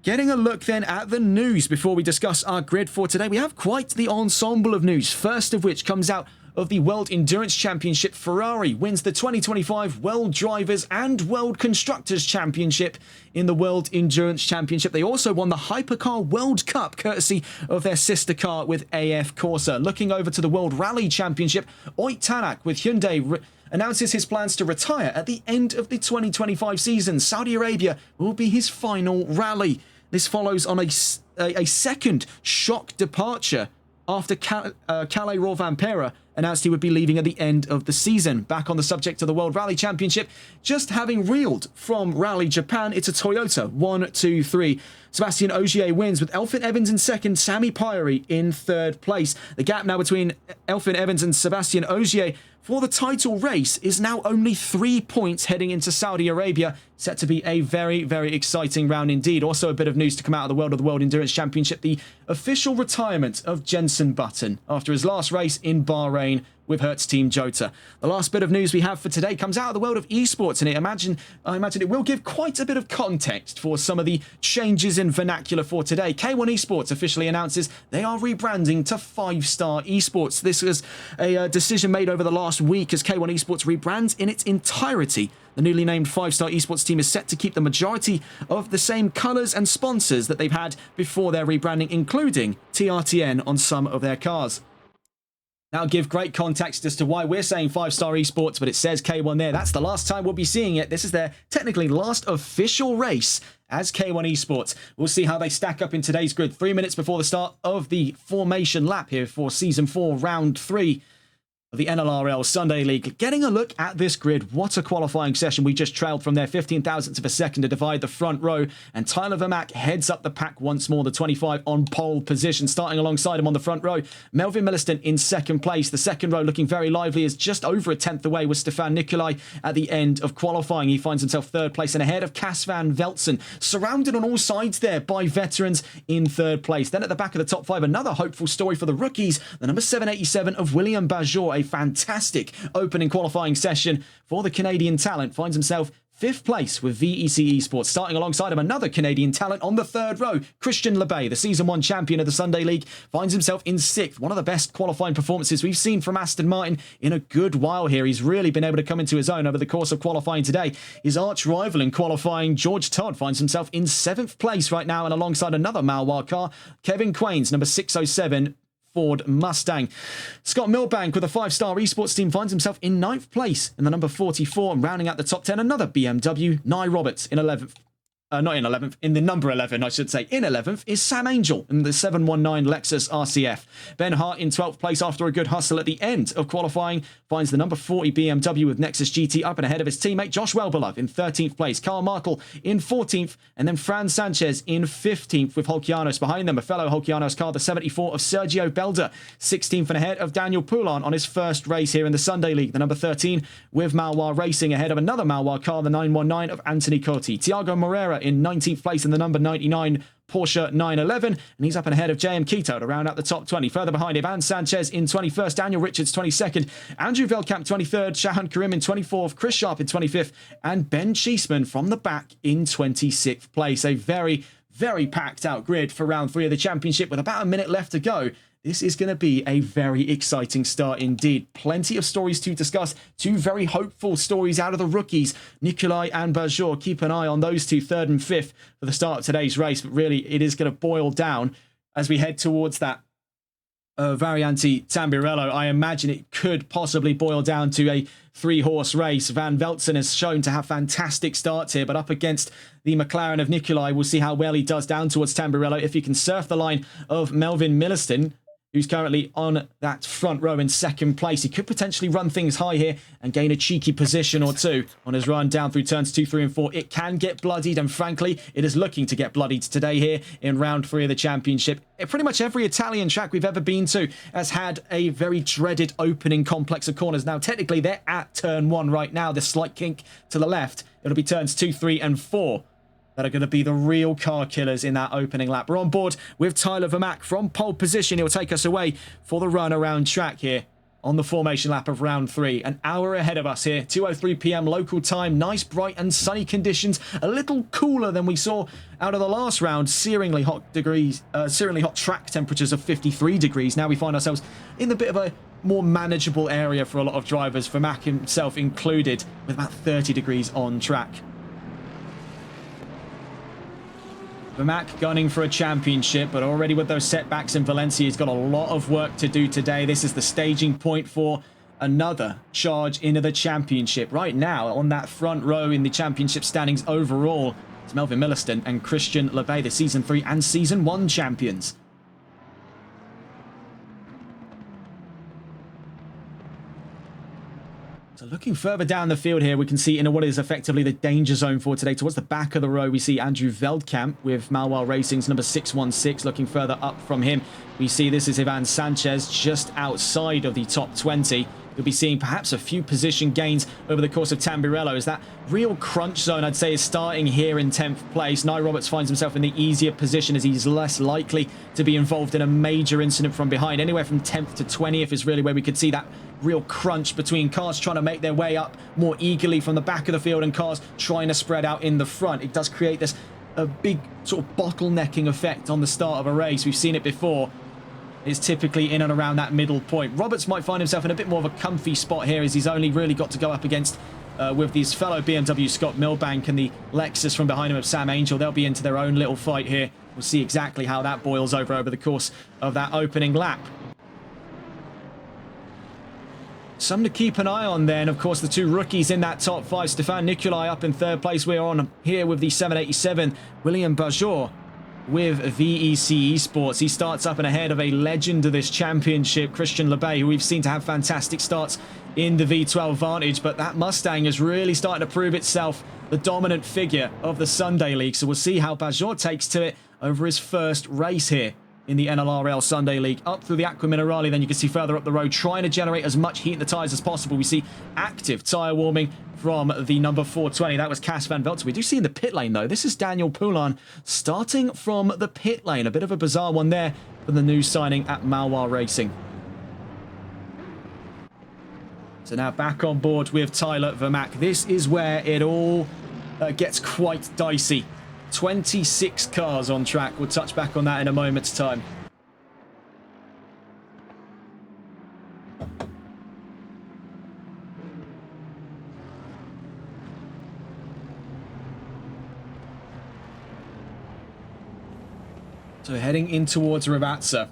Getting a look then at the news before we discuss our grid for today. We have quite the ensemble of news, first of which comes out of the World Endurance Championship. Ferrari wins the 2025 World Drivers and World Constructors Championship in the World Endurance Championship. They also won the Hypercar World Cup, courtesy of their sister car with AF Corsa. Looking over to the World Rally Championship, Oyt Tanak with Hyundai announces his plans to retire at the end of the 2025 season. Saudi Arabia will be his final rally. This follows on a second shock departure after Kalle Rovanperä announced he would be leaving at the end of the season. Back on the subject of the World Rally Championship, just having reeled from Rally Japan, it's a Toyota 1, 2, 3. Sebastian Ogier wins with Elfyn Evans in 2nd, Sami Pyrie in 3rd place. The gap now between Elfyn Evans and Sebastian Ogier for the title race is now only 3 points heading into Saudi Arabia. Set to be a very, very exciting round indeed. Also a bit of news to come out of the World Endurance Championship. The official retirement of Jenson Button after his last race in Bahrain with Hertz Team Jota. The last bit of news we have for today comes out of the world of esports, and I imagine it will give quite a bit of context for some of the changes in vernacular for today. K1 Esports officially announces they are rebranding to 5-Star Esports. This was a decision made over the last week as K1 Esports rebrands in its entirety. The newly named 5-Star Esports team is set to keep the majority of the same colours and sponsors that they've had before their rebranding, including TRTN on some of their cars. Now, give great context as to why we're saying 5-Star Esports, but it says K1 there. That's the last time we'll be seeing it. This is their technically last official race as K1 Esports. We'll see how they stack up in today's grid. 3 minutes before the start of the formation lap here for Season 4, Round 3. of the NLRL Sunday League. Getting a look at this grid, what a qualifying session. We just trailed from there 15 thousandths of a second to divide the front row, and Tyler Vermaak heads up the pack once more, the 25 on pole position. Starting alongside him on the front row, Melvin Milliston in second place. The second row looking very lively, is just over a tenth away with Stefan Nicolai at the end of qualifying. He finds himself third place and ahead of Cas van Veltzen, surrounded on all sides there by veterans in third place. Then at the back of the top five, another hopeful story for the rookies, the number 787 of William Bajor. A fantastic opening qualifying session for the Canadian talent. Finds himself fifth place with VEC Esports. Starting alongside him, another Canadian talent on the third row, Christian LeBay, the Season 1 champion of the Sunday League, finds himself in sixth. One of the best qualifying performances we've seen from Aston Martin in a good while here. He's really been able to come into his own over the course of qualifying today. His arch rival in qualifying, George Todd, finds himself in seventh place right now, and alongside another Malwar car, Kevin Quains, number 607, Ford Mustang. Scott Milbank with a 5-star esports team finds himself in 9th place in the number 44, and rounding out the top 10, another BMW, Nye Roberts in 11th. Not in 11th, in the number 11, I should say. In 11th is Sam Angel in the 719 Lexus RCF. Ben Hart in 12th place after a good hustle at the end of qualifying finds the number 40 BMW with Nexus GT up and ahead of his teammate Josh Welberlove in 13th place. Carl Markle in 14th, and then Fran Sanchez in 15th with Holkianos behind them. A fellow Holkianos car, the 74 of Sergio Belder, 16th and ahead of Daniel Poulin on his first race here in the Sunday League. The number 13 with Malwar Racing ahead of another Malwar car, the 919 of Anthony Cotti. Tiago Moreira in 19th place in the number 99 Porsche 911, and he's up and ahead of JM Quito to round out the top 20. Further behind him, Ivan Sanchez in 21st, Daniel Richards 22nd, Andrew Veldkamp 23rd, Shahan Karim in 24th, Chris Sharp in 25th, and Ben Cheeseman from the back in 26th place. A very, very packed out grid for round 3 of the championship with about a minute left to go. This is going to be a very exciting start indeed. Plenty of stories to discuss. Two very hopeful stories out of the rookies, Nicolai and Bajor. Keep an eye on those two, 3rd and 5th, for the start of today's race. But really, it is going to boil down as we head towards that Variante Tamburello. I imagine it could possibly boil down to a 3-horse race. Van Veltzen has shown to have fantastic starts here, but up against the McLaren of Nicolai, we'll see how well he does down towards Tamburello. If he can surf the line of Melvin Milliston, who's currently on that front row in 2nd place, he could potentially run things high here and gain a cheeky position or two on his run down through turns 2, 3 and 4. It can get bloodied, and frankly, it is looking to get bloodied today here in round 3 of the championship. Pretty much every Italian track we've ever been to has had a very dreaded opening complex of corners. Now, technically, they're at turn 1 right now. The slight kink to the left, it'll be turns 2, 3 and 4 that are going to be the real car killers in that opening lap. We're on board with Tyler Vermaak from pole position. He'll take us away for the run around track here on the formation lap of round 3. An hour ahead of us here, 2:03 p.m. local time. Nice, bright and sunny conditions. A little cooler than we saw out of the last round. Searingly hot track temperatures of 53 degrees. Now we find ourselves in a bit of a more manageable area for a lot of drivers, Vermaak himself included, with about 30 degrees on track. Vermaak gunning for a championship, but already with those setbacks in Valencia, he's got a lot of work to do today. This is the staging point for another charge into the championship. Right now, on that front row in the championship standings overall, it's Melvin Milliston and Christian LeBay, the Season 3 and Season 1 champions. So looking further down the field here, we can see in what is effectively the danger zone for today. Towards the back of the row, we see Andrew Veldkamp with Malwar Racing's number 616. Looking further up from him, we see this is Ivan Sanchez just outside of the top 20. You'll be seeing perhaps a few position gains over the course of Tamburello, as that real crunch zone, I'd say, is starting here in 10th place. Nye Roberts finds himself in the easier position as he's less likely to be involved in a major incident from behind. Anywhere from 10th to 20th is really where we could see that real crunch between cars trying to make their way up more eagerly from the back of the field and cars trying to spread out in the front. It does create this a big sort of bottlenecking effect on the start of a race. We've seen it before. It's typically in and around that middle point. Roberts might find himself in a bit more of a comfy spot here, as he's only really got to go up against with his fellow BMW Scott Milbank and the Lexus from behind him of Sam Angel. They'll be into their own little fight here. We'll see exactly how that boils over the course of that opening lap. Some to keep an eye on then, of course, the two rookies in that top 5. Stefan Nicolai up in 3rd place. We're on here with the 787, William Bajor, with VEC Esports. He starts up and ahead of a legend of this championship, Christian LeBay, who we've seen to have fantastic starts in the V12 Vantage, but that Mustang is really starting to prove itself the dominant figure of the Sunday League. So we'll see how Bajor takes to it over his first race here in the NLRL Sunday League. Up through the Aqua Minerale, then you can see further up the road, trying to generate as much heat in the tyres as possible. We see active tyre warming from the number 420. That was Cas van Veltsen. We do see in the pit lane, though, this is Daniel Poulin starting from the pit lane. A bit of a bizarre one there for the new signing at Malwa Racing. So now back on board with Tyler Vermaak. This is where it all gets quite dicey. 26 cars on track. We'll touch back on that in a moment's time. So heading in towards Ravatsa.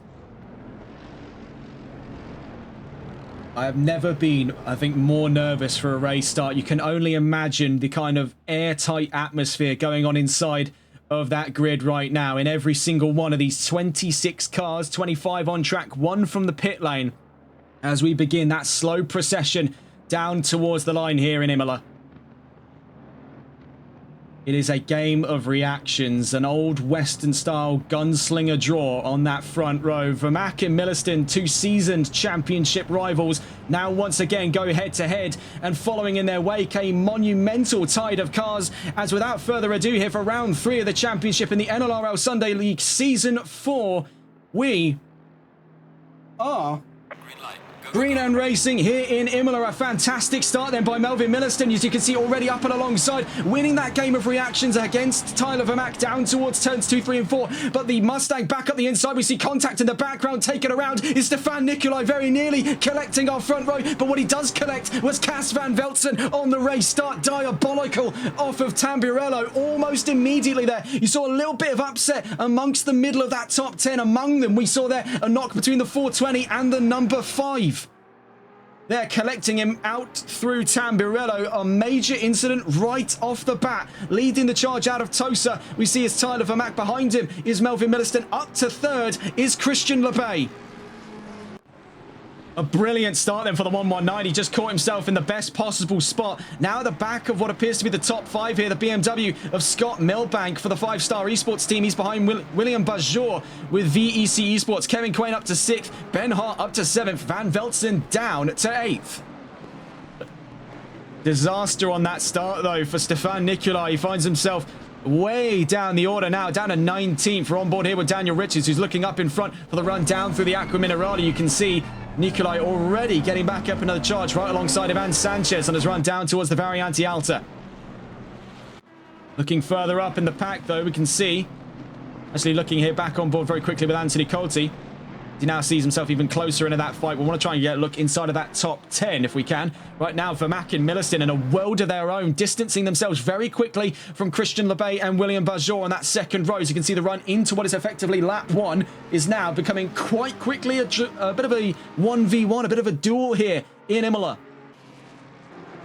I have never been, I think, more nervous for a race start. You can only imagine the kind of airtight atmosphere going on inside of that grid right now. In every single one of these 26 cars, 25 on track, one from the pit lane, as we begin that slow procession down towards the line here in Imola. It is a game of reactions, an old Western-style gunslinger draw on that front row. Vermaak and Milliston, two seasoned championship rivals, now once again go head-to-head, and following in their wake a monumental tide of cars, as without further ado here for round 3 of the championship in the NLRL Sunday League Season 4, we are Greenland Racing here in Imola. A fantastic start then by Melvin Milliston, as you can see already up and alongside, winning that game of reactions against Tyler Vermaak down towards turns 2, 3 and 4. But the Mustang back up the inside. We see contact in the background. Taken around is Stefan Nicolai, very nearly collecting our front row. But what he does collect was Cas van Veltsen on the race start. Diabolical off of Tamburello almost immediately there. You saw a little bit of upset amongst the middle of that top 10. Among them, we saw there a knock between the 420 and the number 5. They're collecting him out through Tamburello. A major incident right off the bat. Leading the charge out of Tosa. We see is Tyler Vermaak. Behind him is Melvin Milliston. Up to third is Christian LeBay. A brilliant start then for the 119. He just caught himself in the best possible spot. Now at the back of what appears to be the top 5 here, the BMW of Scott Milbank for the 5-star esports team. He's behind William Bajor with VEC Esports. Kevin Quain up to 6th. Ben Hart up to 7th. Van Veltsen down to 8th. Disaster on that start though for Stefan Nicolai. He finds himself way down the order now, down to 19th. We're on board here with Daniel Richards, who's looking up in front for the run down through the Aqua Minerale. You can see Nicolai already getting back up another charge right alongside Ivan Sanchez on his run down towards the Variante Alta. Looking further up in the pack, though, we can see, actually looking here back on board very quickly with Anthony Colty. He now sees himself even closer into that fight. We want to try and get a look inside of that top 10 if we can. Right now, Vermaak and Milliston in a world of their own, distancing themselves very quickly from Christian LeBay and William Bajor on that second row. As you can see, the run into what is effectively lap 1 is now becoming quite quickly a bit of a 1v1, a bit of a duel here in Imola.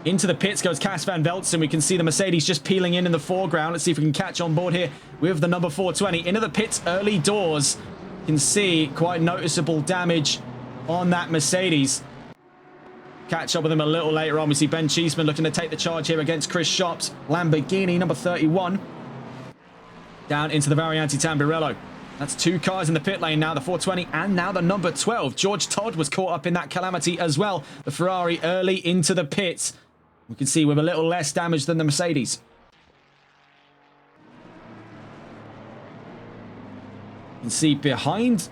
Into the pits goes Cas van Veltsen. We can see the Mercedes just peeling in the foreground. Let's see if we can catch on board here with the number 420. Into the pits early doors. You can see quite noticeable damage on that Mercedes. Catch up with him a little later on. We see Ben Cheeseman looking to take the charge here against Chris Shopp's Lamborghini, number 31. Down into the Variante Tamburello. That's 2 cars in the pit lane now, the 420 and now the number 12. George Todd was caught up in that calamity as well. The Ferrari early into the pits. We can see with a little less damage than the Mercedes. You can see behind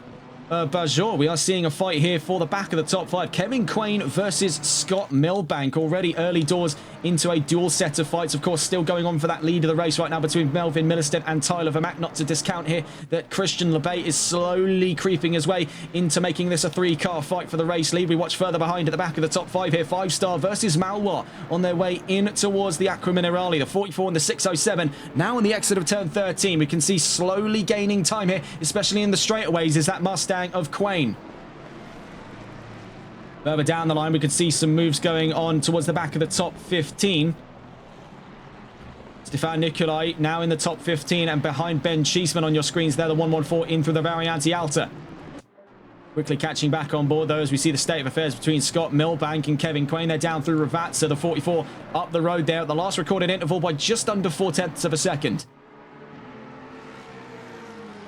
Bajor, we are seeing a fight here for the back of the top 5. Kevin Quain versus Scott Milbank. Already early doors into a dual set of fights. Of course, still going on for that lead of the race right now between Melvin Milliston and Tyler Vermaak. Not to discount here that Christian LeBay is slowly creeping his way into making this a 3-car fight for the race lead. We watch further behind at the back of the top 5 here. 5-star versus Malwa on their way in towards the Aqua Minerale. The 44 and the 607. Now on the exit of turn 13, we can see slowly gaining time here, especially in the straightaways, is that Mustang of Quain. Further down the line, we could see some moves going on towards the back of the top 15. Stefan Nikolai now in the top 15 and behind Ben Cheeseman on your screens there, the 114 in through the Variante Alta. Quickly catching back on board, though, as we see the state of affairs between Scott Milbank and Kevin Quain. They're down through Ravazza, the 44 up the road there at the last recorded interval by just under 0.4 of a second.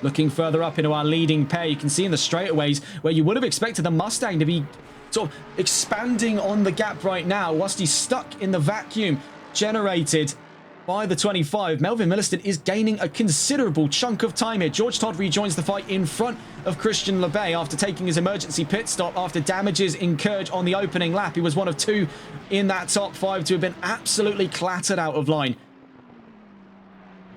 Looking further up into our leading pair, you can see in the straightaways where you would have expected the Mustang to be sort of expanding on the gap right now, whilst he's stuck in the vacuum generated by the 25. Melvin Milliston is gaining a considerable chunk of time here. George Todd rejoins the fight in front of Christian LeBay after taking his emergency pit stop after damages incurred on the opening lap. He was one of two in that top 5 to have been absolutely clattered out of line.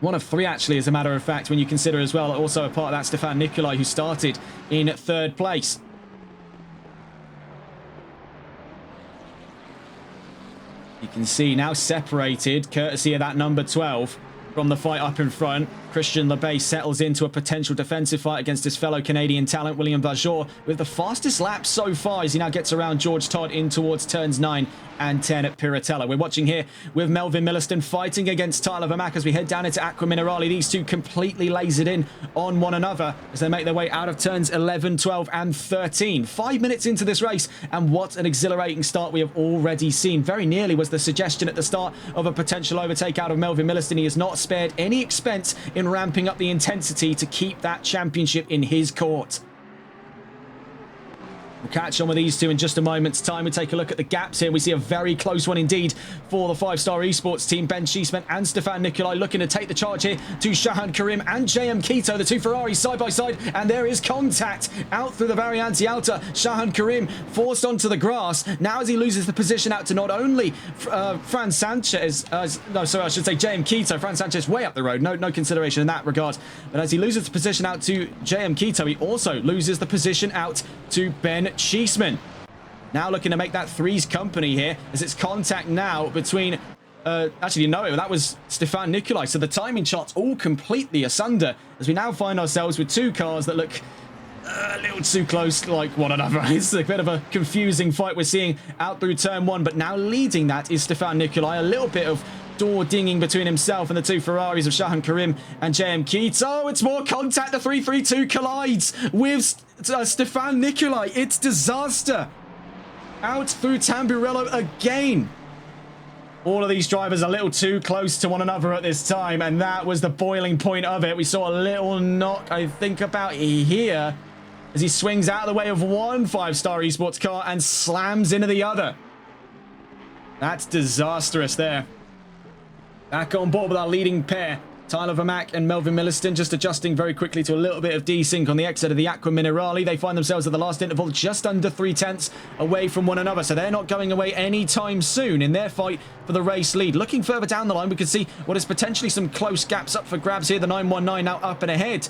One of 3, actually, as a matter of fact, when you consider as well, also a part of that, Stefan Nikolai, who started in 3rd place. You can see now separated, courtesy of that number 12, from the fight up in front. Christian LeBay settles into a potential defensive fight against his fellow Canadian talent, William Bajor, with the fastest lap so far as he now gets around George Todd in towards turns 9 and 10 at Piratella. We're watching here with Melvin Milliston fighting against Tyler Vermaak as we head down into Aqua Minerale. These two completely lasered in on one another as they make their way out of turns 11, 12 and 13. 5 minutes into this race, and what an exhilarating start we have already seen. Very nearly was the suggestion at the start of a potential overtake out of Melvin Milliston. He has not spared any expense in ramping up the intensity to keep that championship in his court. We'll catch on with these two in just a moment's time. We take a look at the gaps here. We see a very close one indeed for the 5-star esports team. Ben Cheeseman and Stefan Nikolai looking to take the charge here to Shahan Karim and JM Keto, the two Ferraris side by side, and there is contact out through the Variante Alta. Shahan Karim forced onto the grass. Now as he loses the position out to not only Fran Sanchez, no, sorry, I should say JM Keto. Fran Sanchez way up the road, no consideration in that regard. But as he loses the position out to JM Keto, he also loses the position out to Ben Cheeseman. Now looking to make that threes company here as it's contact now between actually no, that was Stefan Nikolai, so the timing charts all completely asunder as we now find ourselves with two cars that look a little too close to like one another. It's a bit of a confusing fight we're seeing out through turn 1, but now leading that is Stefan Nikolai. A little bit of door dinging between himself and the two Ferraris of Shahan Karim and JM Keto. Oh, it's more contact. The 332 collides with Stefan Nikolai. It's disaster. Out through Tamburello again. All of these drivers a little too close to one another at this time, and that was the boiling point of it. We saw a little knock, I think, about here as he swings out of the way of one 5-star esports car and slams into the other. That's disastrous there. Back on board with our leading pair, Tyler Vermaak and Melvin Milliston, just adjusting very quickly to a little bit of desync on the exit of the Aqua Minerale. They find themselves at the last interval just under 0.3 away from one another, so they're not going away anytime soon in their fight for the race lead. Looking further down the line, we can see what is potentially some close gaps up for grabs here. The 919 now up and ahead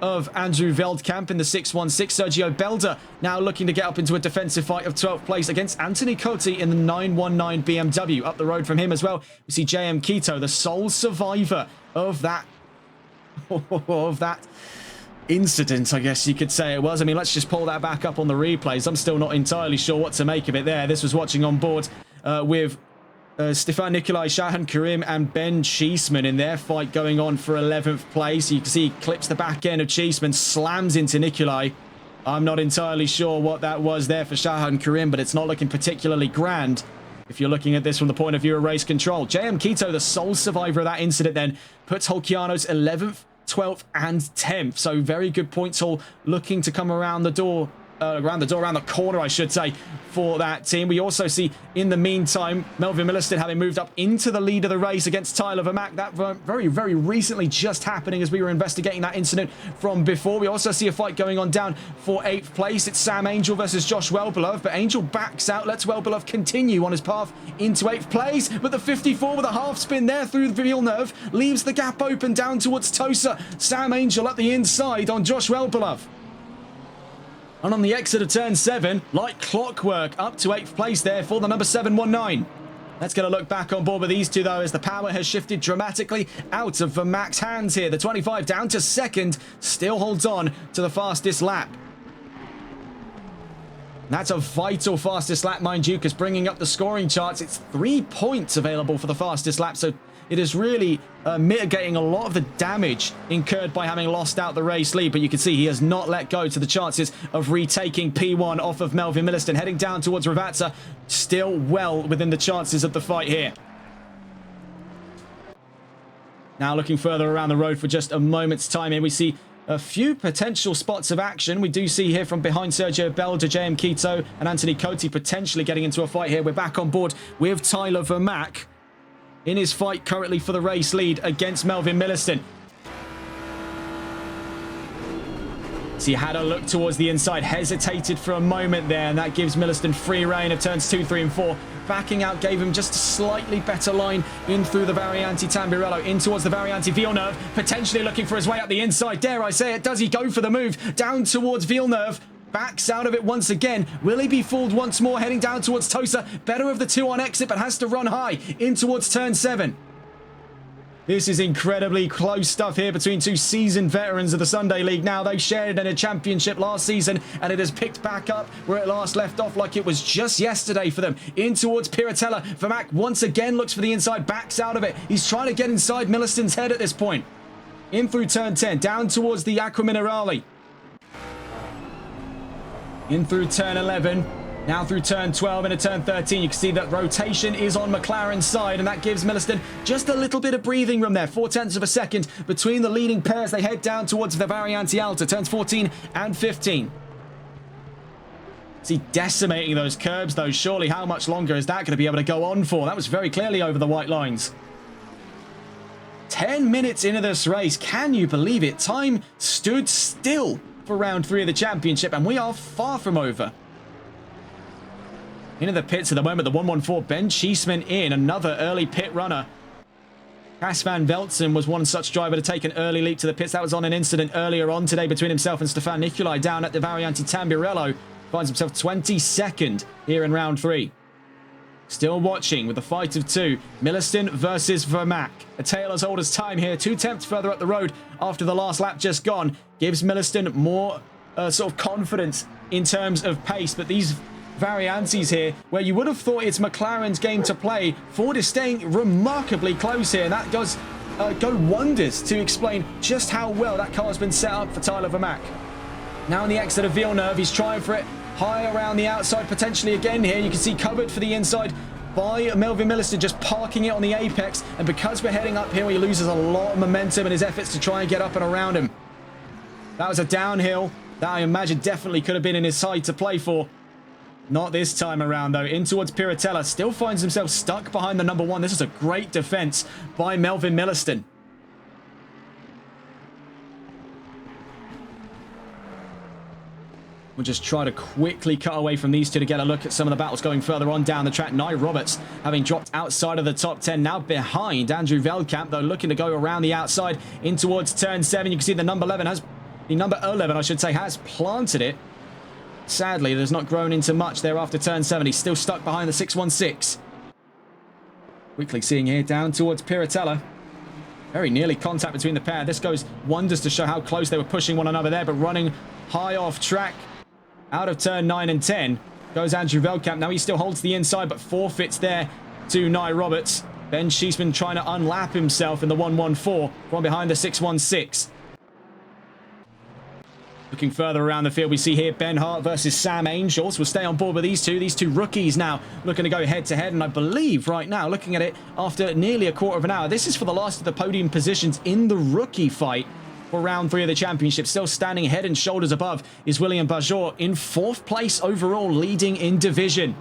of Andrew Veldkamp in the 616. Sergio Belda now looking to get up into a defensive fight of 12th place against Anthony Cote in the 919 BMW. Up the road from him as well, we see JM Keto, the sole survivor of that incident, I guess you could say it was. I mean, let's just pull that back up on the replays. I'm still not entirely sure what to make of it there. This was watching on board with Stefan Nikolai, Shahan Karim and Ben Cheeseman in their fight going on for 11th place. You can see he clips the back end of Cheeseman, slams into Nikolai. I'm not entirely sure what that was there for Shahan Karim, but it's not looking particularly grand if you're looking at this from the point of view of race control. JM Keto, the sole survivor of that incident then, puts Holkianos 11th, 12th and 10th. So very good points all looking to come around the door. Around the corner, I should say, for that team. We also see, in the meantime, Melvin Milliston having moved up into the lead of the race against Tyler Vermaak. That very, very recently just happening as we were investigating that incident from before. We also see a fight going on down for 8th place. It's Sam Angel versus Josh Wellbeloved, but Angel backs out, lets Wellbeloved continue on his path into 8th place, but the 54 with a half spin there through Villeneuve leaves the gap open down towards Tosa. Sam Angel at the inside on Josh Wellbeloved. And on the exit of turn 7, like clockwork, up to 8th place there for the number 719. Let's get a look back on board with these two, though, as the power has shifted dramatically out of Vermaak's hands here. The 25 down to 2nd, still holds on to the fastest lap. That's a vital fastest lap, mind you, because bringing up the scoring charts, it's 3 points available for the fastest lap. So it is really mitigating a lot of the damage incurred by having lost out the race lead. But you can see he has not let go to the chances of retaking P1 off of Melvin Milliston. Heading down towards Ravazza, still well within the chances of the fight here. Now looking further around the road for just a moment's time here, we see a few potential spots of action. We do see here from behind Sergio Belda, JM Quito and Anthony Cote potentially getting into a fight here. We're back on board with Tyler Vermaak in his fight currently for the race lead against Melvin Milliston. So he had a look towards the inside, hesitated for a moment there, and that gives Milliston free rein of turns 2, 3 and 4. Backing out gave him just a slightly better line in through the Variante Tamburello, in towards the Variante Villeneuve, potentially looking for his way up the inside. Dare I say it, does he go for the move? Down towards Villeneuve, backs out of it once again. Will he be fooled once more, heading down towards Tosa? Better of the two on exit, but has to run high in towards turn 7. This is incredibly close stuff here between two seasoned veterans of the Sunday League. Now, they shared in a championship last season, and it has picked back up where it last left off like it was just yesterday for them. In towards Piratella. Vermaak once again looks for the inside, backs out of it. He's trying to get inside Milliston's head at this point. In through turn 10, down towards the Aqua Minerale. In through turn 11. Now through turn 12 into turn 13, you can see that rotation is on McLaren's side, and that gives Milliston just a little bit of breathing room there. 0.4 of a second between the leading pairs. They head down towards the Variante Alta, turns 14 and 15. See, decimating those curbs, though. Surely, how much longer is that going to be able to go on for? That was very clearly over the white lines. 10 minutes into this race. Can you believe it? Time stood still for round 3 of the championship, and we are far from over. Into the pits at the moment, the 114, Ben Cheeseman in, another early pit runner. Cas van Veltzen was one such driver to take an early leap to the pits. That was on an incident earlier on today between himself and Stefan Nicolai down at the Variante Tamburello. Finds himself 22nd here in round 3. Still watching with the fight of two. Milliston versus Vermaak. A tale as old as time here. 2 tenths further up the road after the last lap just gone. Gives Milliston more sort of confidence in terms of pace. But these Variantes here, where you would have thought it's McLaren's game to play, Ford is staying remarkably close here, and that does go wonders to explain just how well that car has been set up for Tyler Vermaak. Now in the exit of Villeneuve, he's trying for it high around the outside, potentially again here. You can see covered for the inside by Melvin Milliston, just parking it on the apex, and because we're heading uphill, he loses a lot of momentum in his efforts to try and get up and around him. That was a downhill that I imagine definitely could have been in his side to play for. Not this time around, though. In towards Piratella. Still finds himself stuck behind the number 1. This is a great defense by Melvin Milliston. We'll just try to quickly cut away from these two to get a look at some of the battles going further on down the track. Nye Roberts having dropped outside of the top 10. Now behind Andrew Veldkamp, though, looking to go around the outside in towards turn 7. You can see the number 11 has... The number 11, I should say, has planted it. Sadly, there's not grown into much there after turn 7. He's still stuck behind the 616. Quickly seeing here down towards Piratella. Very nearly contact between the pair. This goes wonders to show how close they were pushing one another there, but running high off track. Out of turn 9 and 10 goes Andrew Veldkamp. Now he still holds the inside, but forfeits there to Nye Roberts. Ben Cheeseman trying to unlap himself in the 114 from behind the 616. Looking further around the field, we see here Ben Hart versus Sam Angels. We'll stay on board with these two rookies now looking to go head-to-head. And I believe right now, looking at it after nearly a quarter of an hour, this is for the last of the podium positions in the rookie fight for round 3 of the championship. Still standing head and shoulders above is William Bajor in 4th place overall, leading in division.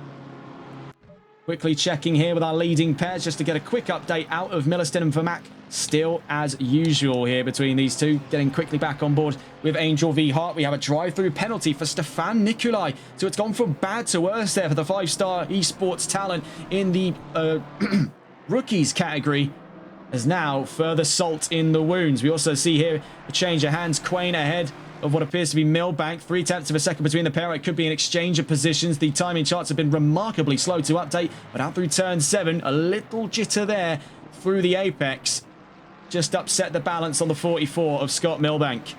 Quickly checking here with our leading pairs just to get a quick update out of Milliston and Vermaak. Still as usual here between these two. Getting quickly back on board with Angel v Hart. We have a drive-through penalty for Stefan Nicolai. So it's gone from bad to worse there for the 5-star esports talent in the rookies category. As now further salt in the wounds. We also see here a change of hands. Quain ahead of what appears to be Milbank. 0.3 of a second between the pair. It could be an exchange of positions. The timing charts have been remarkably slow to update, but out through turn 7, a little jitter there through the apex. Just upset the balance on the 44 of Scott Milbank.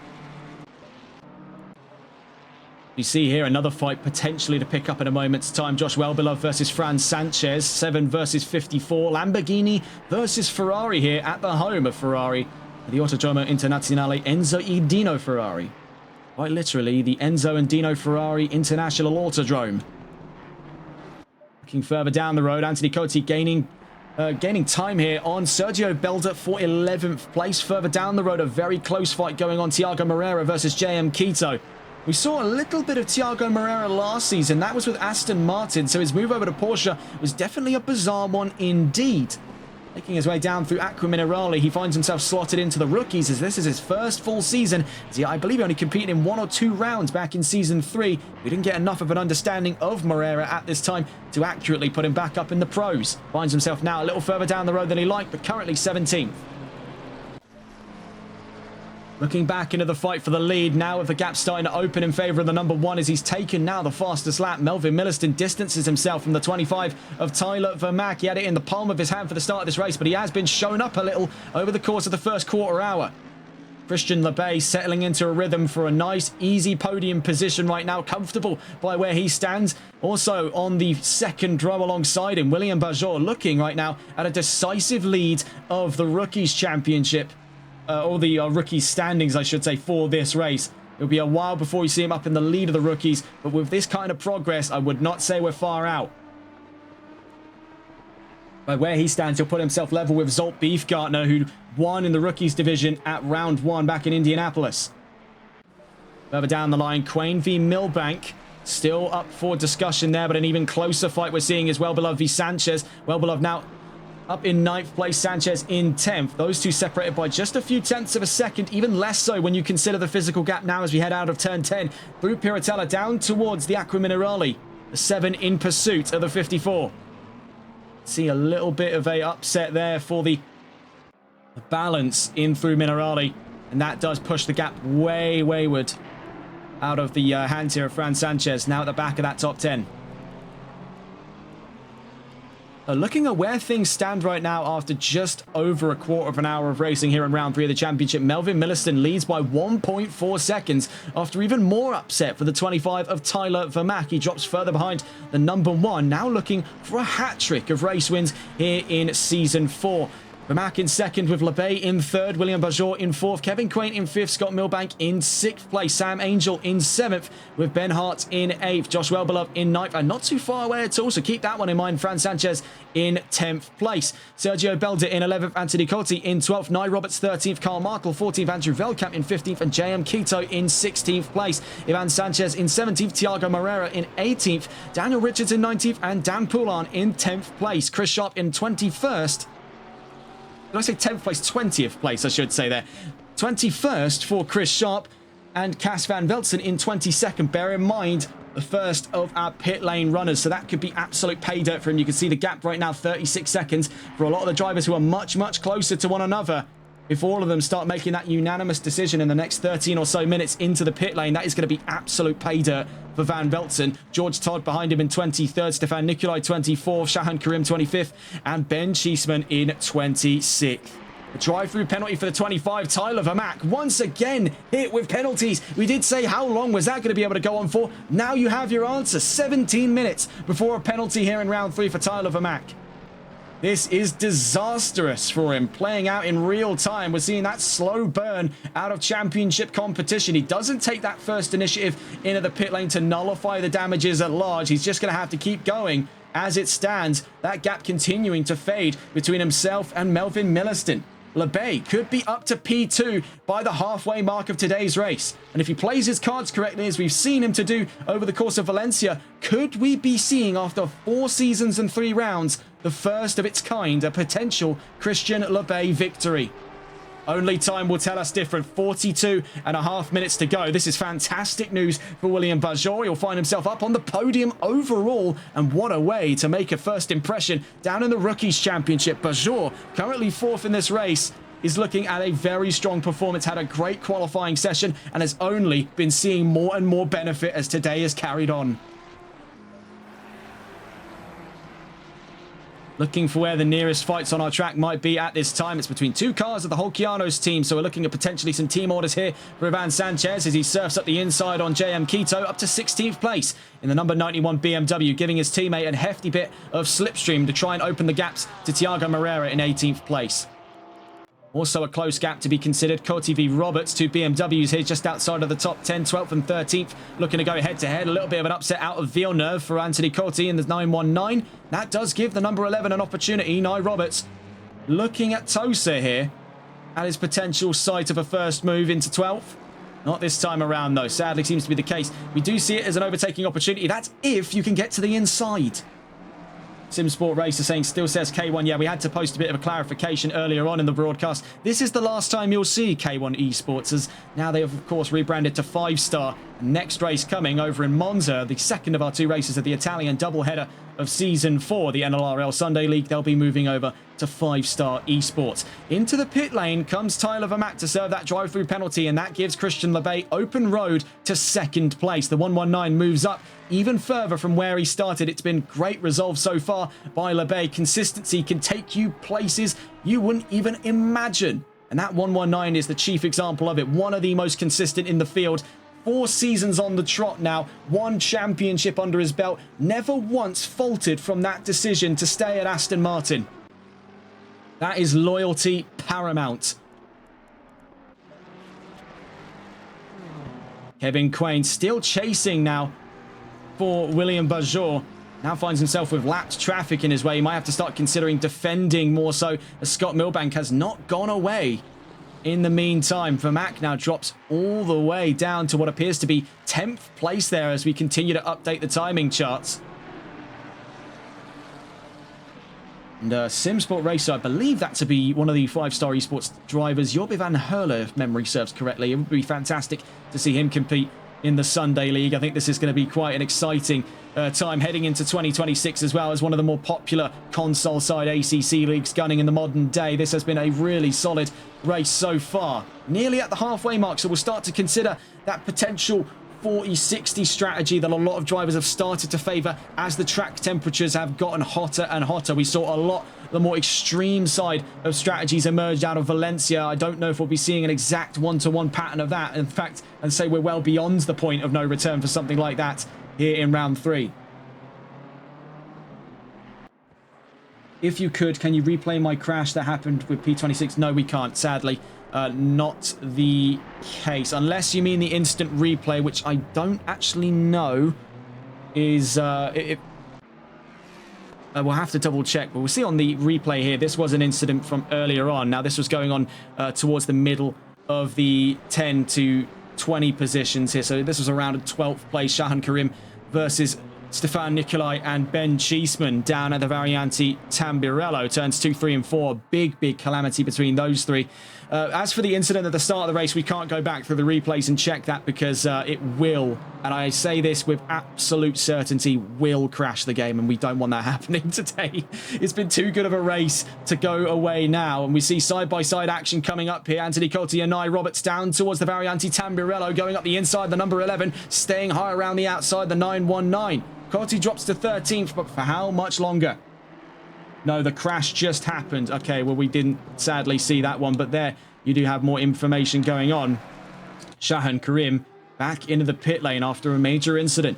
You see here another fight potentially to pick up in a moment's time. Josh Wellbeloved versus Fran Sanchez. 7 versus 54. Lamborghini versus Ferrari here at the home of Ferrari. The Autodromo Internazionale Enzo e Dino Ferrari. Quite literally, the Enzo and Dino Ferrari International Autodrome. Looking further down the road, Anthony Cotti gaining time here on Sergio Belda for 11th place. Further down the road, a very close fight going on. Thiago Moreira versus JM Quito. We saw a little bit of Thiago Moreira last season. That was with Aston Martin, so his move over to Porsche was definitely a bizarre one indeed. Making his way down through Acqua Minerale, he finds himself slotted into the rookies as this is his first full season. I believe he only competed in 1 or 2 rounds back in Season 3. We didn't get enough of an understanding of Moreira at this time to accurately put him back up in the pros. Finds himself now a little further down the road than he liked, but currently 17th. Looking back into the fight for the lead, now with the gap starting to open in favour of the number 1 as he's taken now the fastest lap. Melvin Milliston distances himself from the 25 of Tyler Vermaak. He had it in the palm of his hand for the start of this race, but he has been shown up a little over the course of the first quarter hour. Christian Lebay settling into a rhythm for a nice, easy podium position right now, comfortable by where he stands. Also on the second row alongside him, William Bajor looking right now at a decisive lead of the Rookies Championship. Or the rookie standings, I should say, for this race. It'll be a while before we see him up in the lead of the rookies, but with this kind of progress, I would not say we're far out. By where he stands, he'll put himself level with Zolt Beefgartner, who won in the rookies division at round 1 back in Indianapolis. Further down the line, Quain v Milbank. Still up for discussion there, but an even closer fight we're seeing is Wellbeloved v Sanchez. Wellbeloved now up in 9th place, Sanchez in 10th. Those two separated by just a few tenths of a second, even less so when you consider the physical gap now as we head out of turn 10. Through Piratella down towards the Acqua Minerale. The 7 in pursuit of the 54. See a little bit of a upset there for the balance in through Minerale. And that does push the gap way wayward out of the hands here of Fran Sanchez. Now at the back of that top 10. Looking at where things stand right now after just over a quarter of an hour of racing here in round 3 of the championship, Melvin Milliston leads by 1.4 seconds after even more upset for the 25 of Tyler Vermaak. He drops further behind the number 1, now looking for a hat-trick of race wins here in Season 4. Vermaak in 2nd with Lebay in 3rd, William Bajor in 4th, Kevin Quain in 5th, Scott Milbank in 6th place, Sam Angel in 7th with Ben Hart in 8th, Josh Wellbeloved in 9th, and not too far away at all, so keep that one in mind, Fran Sanchez in 10th place. Sergio Belda in 11th, Anthony Cotti in 12th, Nye Roberts 13th, Carl Markle 14th, Andrew Velkamp in 15th, and JM Quito in 16th place. Ivan Sanchez in 17th, Thiago Moreira in 18th, Daniel Richards in 19th, and Dan Poulin in 10th place. Chris Sharp in 21st. Did I say 10th place? 20th place, I should say there. 21st for Chris Sharp and Cas van Veltzen in 22nd. Bear in mind, the first of our pit lane runners, so that could be absolute pay dirt for him. You can see the gap right now, 36 seconds for a lot of the drivers who are much closer to one another. If all of them start making that unanimous decision in the next 13 or so minutes into the pit lane, that is going to be absolute pay dirt for Van Veltzen. George Todd behind him in 23rd, Stefan Nikolai 24th, Shahan Karim 25th, and Ben Cheeseman in 26th. A drive-through penalty for the 25, Tyler Vermaak, once again hit with penalties. We did say how long was that going to be able to go on for? Now you have your answer, 17 minutes before a penalty here in round 3 for Tyler Vermaak. This is disastrous for him, playing out in real time. We're seeing that slow burn out of championship competition. He doesn't take that first initiative into the pit lane to nullify the damages at large. He's just going to have to keep going as it stands. That gap continuing to fade between himself and Melvin Milliston. Lebay could be up to P2 by the halfway mark of today's race. And if he plays his cards correctly, as we've seen him to do over the course of Valencia, could we be seeing, after 4 seasons and 3 rounds, the first of its kind, a potential Christian Lebay victory? Only time will tell us different. 42.5 minutes to go. This is fantastic news for William Bajor. He'll find himself up on the podium overall, and what a way to make a first impression down in the Rookies Championship. Bajor, currently 4th in this race, is looking at a very strong performance, had a great qualifying session, and has only been seeing more and more benefit as today has carried on. Looking for where the nearest fights on our track might be at this time. It's between two cars of the Holkianos team, so we're looking at potentially some team orders here for Ivan Sanchez as he surfs up the inside on JM Quito up to 16th place in the number 91 BMW, giving his teammate a hefty bit of slipstream to try and open the gaps to Thiago Moreira in 18th place. Also a close gap to be considered. Coty v Roberts, two BMWs here just outside of the top 10, 12th and 13th. Looking to go head-to-head. A little bit of an upset out of Villeneuve for Anthony Coty in the 919. That does give the number 11 an opportunity. Nye Roberts looking at Tosa here at his potential site of a first move into 12th. Not this time around, though. Sadly, seems to be the case. We do see it as an overtaking opportunity. That's if you can get to the inside. SimSport Racer saying, still says K1. Yeah, we had to post a bit of a clarification earlier on in the broadcast. This is the last time you'll see K1 Esports, as now they have, of course, rebranded to 5-star. Next race coming over in Monza, the second of our two races of the Italian doubleheader of Season 4, the NLRL Sunday League. They'll be moving over to 5-star Esports. Into the pit lane comes Tyler Vermaat to serve that drive-through penalty, and that gives Christian Lebay open road to second place. The 119 moves up even further from where he started. It's been great resolve so far by Lebay. Consistency can take you places you wouldn't even imagine. And that 119 is the chief example of it. One of the most consistent in the field. 4 seasons on the trot now, 1 championship under his belt. Never once faltered from that decision to stay at Aston Martin. That is loyalty paramount. Kevin Quain still chasing now for William Bajor. Now finds himself with lapped traffic in his way. He might have to start considering defending more so, as Scott Milbank has not gone away. In the meantime, Vermaat now drops all the way down to what appears to be 10th place there as we continue to update the timing charts. And SimSport Racer, I believe that to be one of the 5-star esports drivers, Jorbe van Herle, if memory serves correctly. It would be fantastic to see him compete in the Sunday League. I think this is going to be quite an exciting time heading into 2026 as well, as one of the more popular console side ACC leagues gunning in the modern day. This has been a really solid race so far. Nearly at the halfway mark, so we'll start to consider that potential 40-60 strategy that a lot of drivers have started to favour as the track temperatures have gotten hotter and hotter. We saw a lot the more extreme side of strategies emerged out of Valencia. I don't know if we'll be seeing an exact one-to-one pattern of that. In fact, I'd say we're well beyond the point of no return for something like that here in round 3. If you could, can you replay my crash that happened with P26? No, we can't, sadly. Not the case. Unless you mean the instant replay, which I don't actually know is... we'll have to double check, but we'll see on the replay here. This was an incident from earlier on. Now, this was going on towards the middle of the 10 to 20 positions here. So this was around a 12th place. Shahan Karim versus Stefan Nicolai and Ben Cheeseman down at the Variante Tambirello. Turns 2, 3 and 4. Big calamity between those three. As for the incident at the start of the race, we can't go back through the replays and check that because it will, and I say this with absolute certainty, will crash the game, and we don't want that happening today. It's been too good of a race to go away now, and we see side-by-side action coming up here. Anthony Coty and Nye Roberts down towards the Variante Tambirello, going up the inside, the number 11, staying high around the outside, the 919. Coty drops to 13th, but for how much longer? No, the crash just happened. Okay, well, we didn't sadly see that one, but there you do have more information going on. Shahan Karim back into the pit lane after a major incident.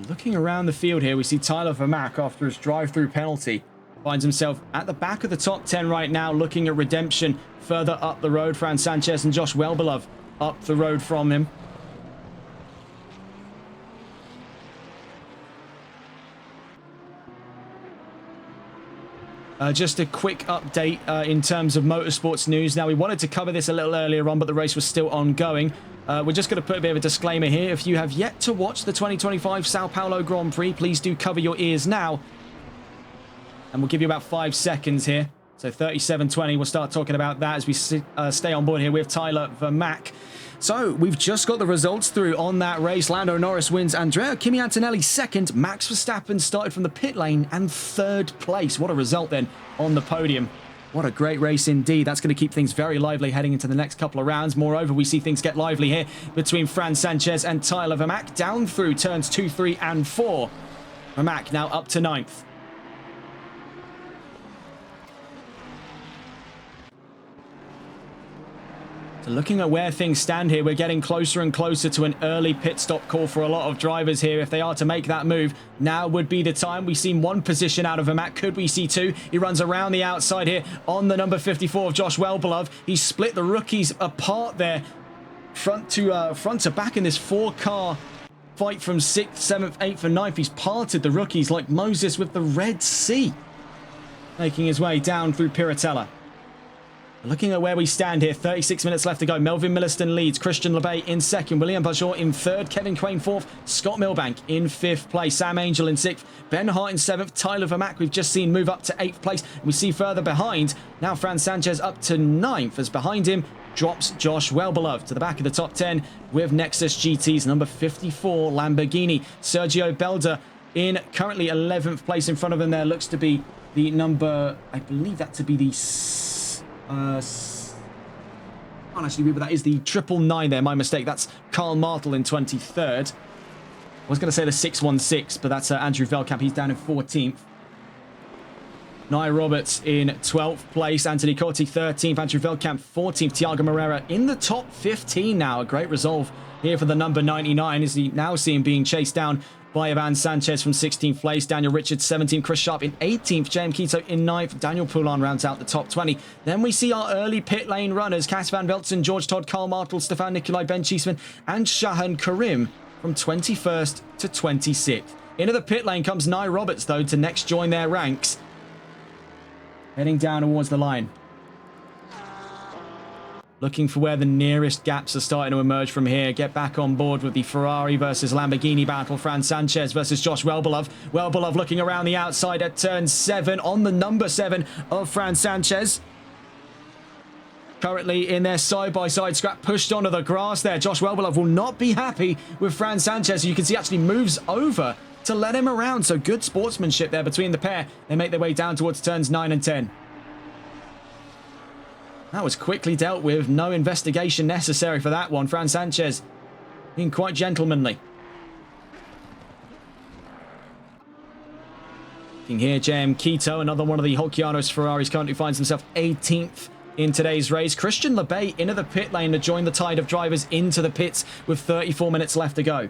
Looking around the field here, we see Tyler Vermaat after his drive-through penalty finds himself at the back of the top 10 right now, looking at redemption further up the road. Fran Sanchez and Josh Welbelove up the road from him. Just a quick update in terms of motorsports news. Now, we wanted to cover this a little earlier on, but the race was still ongoing. We're just going to put a bit of a disclaimer here. If you have yet to watch the 2025 Sao Paulo Grand Prix, please do cover your ears now. And we'll give you about 5 seconds here. So 37:20, we'll start talking about that as we stay on board here with Tyler Vermaat. So we've just got the results through on that race. Lando Norris wins. Andrea Kimi Antonelli second. Max Verstappen started from the pit lane and third place. What a result then on the podium. What a great race indeed. That's going to keep things very lively heading into the next couple of rounds. Moreover, we see things get lively here between Fran Sanchez and Tyler Vermaak down through turns 2, 3 and 4. Vermaak now up to 9th. Looking at where things stand here, we're getting closer and closer to an early pit stop call for a lot of drivers here. If they are to make that move, now would be the time. We've seen one position out of Vermaak. Could we see two? He runs around the outside here on the number 54 of Josh Wellbeloved. He split the rookies apart there, front to back in this 4-car fight from 6th, 7th, 8th and 9th. He's parted the rookies like Moses with the Red Sea, making his way down through Piratella. Looking at where we stand here, 36 minutes left to go. Melvin Milliston leads. Christian LeBay in second. William Bajor in third. Kevin Quain fourth. Scott Milbank in 5th place. Sam Angel in 6th. Ben Hart in 7th. Tyler Vermaak we've just seen move up to 8th place. We see further behind. Now Fran Sanchez up to 9th as behind him drops Josh Wellbeloved to the back of the top 10 with Nexus GT's number 54 Lamborghini. Sergio Belda in currently 11th place. In front of him there looks to be the number, I believe that to be the... I can't actually remember, that is the 999 there, my mistake. That's Carl Martel in 23rd. I was going to say the 616, but that's Andrew Velkamp. He's down in 14th. Nye Roberts in 12th place. Anthony Corti 13th. Andrew Velkamp 14th. Tiago Moreira in the top 15 now. A great resolve here for the number 99 as he now see him being chased down by Ivan Sanchez from 16th place. Daniel Richards 17th. Chris Sharp in 18th. JM Keto in 9th. Daniel Poulin rounds out the top 20. Then we see our early pit lane runners. Cass Van Veltzen, George Todd, Carl Martel, Stefan Nikolai, Ben Cheeseman and Shahan Karim from 21st to 26th. Into the pit lane comes Nye Roberts though to next join their ranks. Heading down towards the line. Looking for where the nearest gaps are starting to emerge from here. Get back on board with the Ferrari versus Lamborghini battle. Fran Sanchez versus Josh Wellbeloved. Wellbeloved looking around the outside at turn 7 on the number 7 of Fran Sanchez. Currently in their side-by-side scrap, pushed onto the grass there. Josh Wellbeloved will not be happy with Fran Sanchez. You can see actually moves over to let him around. So good sportsmanship there between the pair. They make their way down towards turns 9 and 10. That was quickly dealt with. No investigation necessary for that one. Fran Sanchez being quite gentlemanly. Looking here, JM Keto, another one of the Holcianos Ferraris, currently finds himself 18th in today's race. Christian LeBay into the pit lane to join the tide of drivers into the pits with 34 minutes left to go.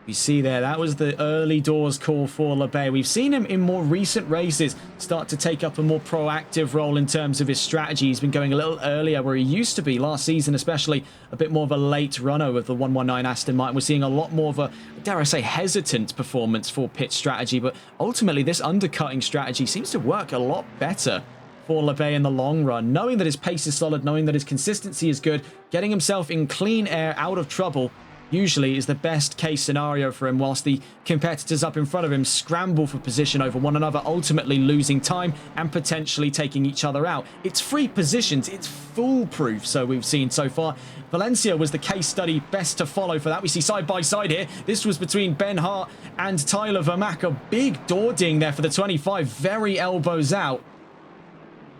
You see there, that was the early doors call for LeBay. We've seen him in more recent races start to take up a more proactive role in terms of his strategy. He's been going a little earlier where he used to be last season, especially a bit more of a late runner with the 119 Aston Martin. We're seeing a lot more of a, dare I say, hesitant performance for pit strategy, but ultimately this undercutting strategy seems to work a lot better for LeBay in the long run. Knowing that his pace is solid, knowing that his consistency is good, getting himself in clean air out of trouble usually is the best case scenario for him, whilst the competitors up in front of him scramble for position over one another, ultimately losing time and potentially taking each other out. It's free positions, it's foolproof, so we've seen so far. Valencia was the case study best to follow for that. We see side by side here. This was between Ben Hart and Tyler Vermaak. A big door ding there for the 25, very elbows out.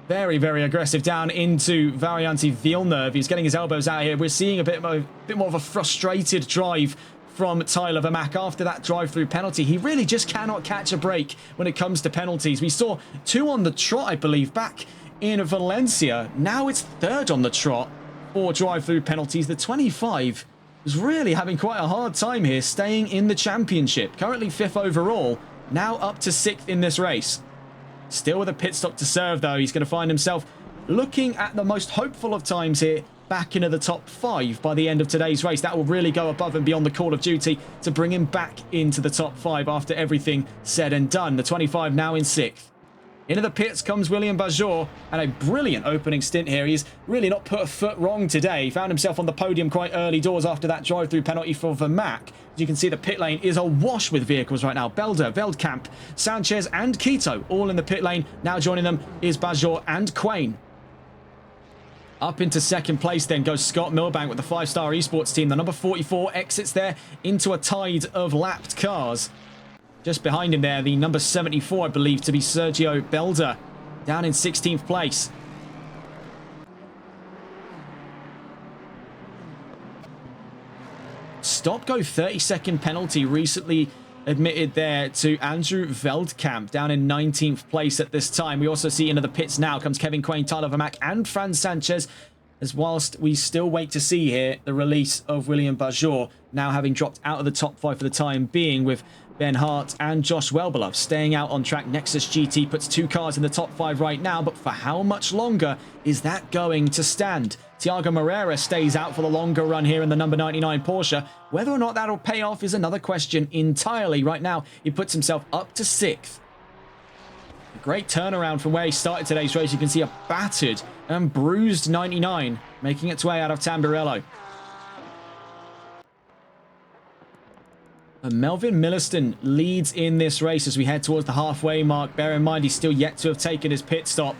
Very, very aggressive down into Variante Villeneuve. He's getting his elbows out here. We're seeing a bit more of a frustrated drive from Tyler Vermaak after that drive-through penalty. He really just cannot catch a break when it comes to penalties. We saw 2 on the trot, I believe, back in Valencia. Now it's 3rd on the trot for drive-through penalties. The 25 was really having quite a hard time here, staying in the championship. Currently 5th overall, now up to 6th in this race. Still with a pit stop to serve, though. He's going to find himself looking at the most hopeful of times here, back into the top 5 by the end of today's race. That will really go above and beyond the call of duty to bring him back into the top 5 after everything said and done. The 25 now in 6th. Into the pits comes William Bajor, and a brilliant opening stint here. He's really not put a foot wrong today. He found himself on the podium quite early doors after that drive-through penalty for Vermac. As you can see, the pit lane is awash with vehicles right now. Belder, Veldkamp, Sanchez, and Quito all in the pit lane. Now joining them is Bajor and Quain. Up into second place then goes Scott Milbank with the 5-star esports team. The number 44 exits there into a tide of lapped cars. Just behind him there, the number 74, I believe, to be Sergio Belder, down in 16th place. Stop-go 30-second penalty recently admitted there to Andrew Veldkamp, down in 19th place at this time. We also see into the pits now comes Kevin Quain, Tyler Vermac, and Fran Sanchez, as whilst we still wait to see here the release of William Bajor, now having dropped out of the top 5 for the time being, with Ben Hart and Josh Wellbeloved staying out on track. Nexus GT puts 2 cars in the top 5 right now, but for how much longer is that going to stand? Thiago Moreira stays out for the longer run here in the number 99 Porsche. Whether or not that'll pay off is another question entirely. Right now, he puts himself up to 6th. A great turnaround from where he started today's race. You can see a battered and bruised 99 making its way out of Tamburello. Melvin Milliston leads in this race as we head towards the halfway mark. Bear in mind, he's still yet to have taken his pit stop.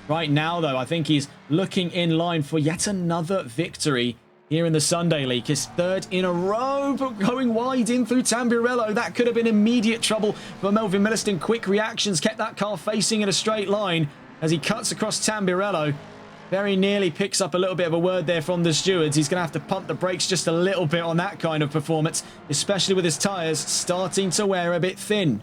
Right now, though, I think he's looking in line for yet another victory here in the Sunday League. His 3rd in a row, but going wide in through Tamburello. That could have been immediate trouble for Melvin Milliston. Quick reactions kept that car facing in a straight line as he cuts across Tamburello. Very nearly picks up a little bit of a word there from the stewards. He's going to have to pump the brakes just a little bit on that kind of performance, especially with his tyres starting to wear a bit thin.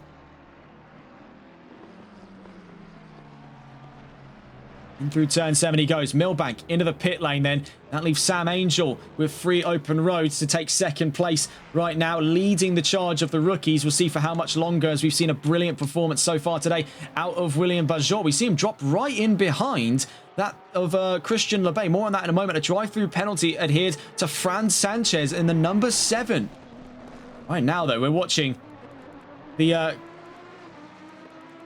In through turn 7 he goes. Milbank into the pit lane then. That leaves Sam Angel with 3 open roads to take second place right now, leading the charge of the rookies. We'll see for how much longer, as we've seen a brilliant performance so far today out of William Bajor. We see him drop right in behind that of Christian Lebay. More on that in a moment. A drive-through penalty adhered to Fran Sanchez in the number 7. Right now, though, we're watching the...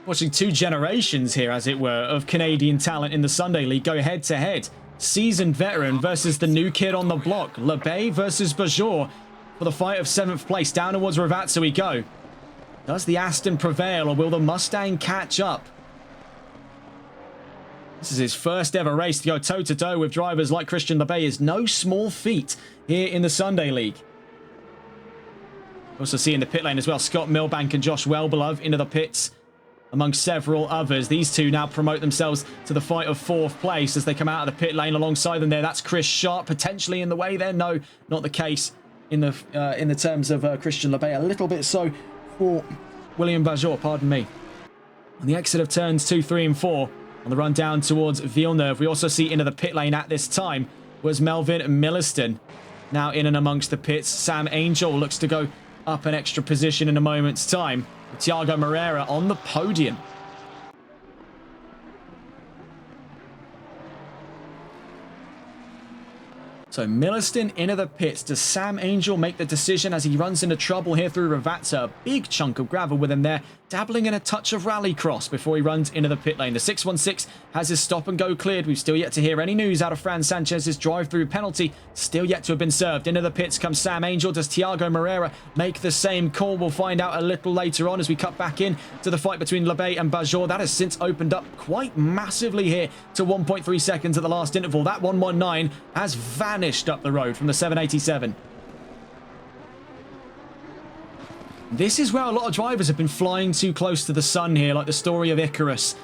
watching 2 generations here, as it were, of Canadian talent in the Sunday League go head-to-head. Seasoned veteran versus the new kid on the block. Lebay versus Bajor for the fight of 7th place. Down towards Ravazza we go. Does the Aston prevail, or will the Mustang catch up? This is his first ever race to go toe-to-toe with drivers like Christian Lebay. Is no small feat here in the Sunday League. Also see in the pit lane as well, Scott Milbank and Josh Wellbeloved into the pits, among several others. These two now promote themselves to the fight of 4th place as they come out of the pit lane. Alongside them there, that's Chris Sharp, potentially in the way there. No, not the case in the terms of Christian Lebay. A little bit so for William Bajor, pardon me. On the exit of turns 2, 3, and 4, on the run down towards Villeneuve, we also see into the pit lane at this time was Melvin Milliston. Now in and amongst the pits, Sam Angel looks to go up an extra position in a moment's time. Thiago Moreira on the podium. So Milliston into the pits. Does Sam Angel make the decision as he runs into trouble here through Ravazza? A big chunk of gravel with him there, dabbling in a touch of rallycross before he runs into the pit lane. The 616 has his stop and go cleared. We've still yet to hear any news out of Fran Sanchez's drive-through penalty. Still yet to have been served. Into the pits comes Sam Angel. Does Thiago Moreira make the same call? We'll find out a little later on as we cut back in to the fight between Lebay and Bajor. That has since opened up quite massively here to 1.3 seconds at the last interval. That 119 has vanished up the road from the 787. This is where a lot of drivers have been flying too close to the sun here, like the story of Icarus.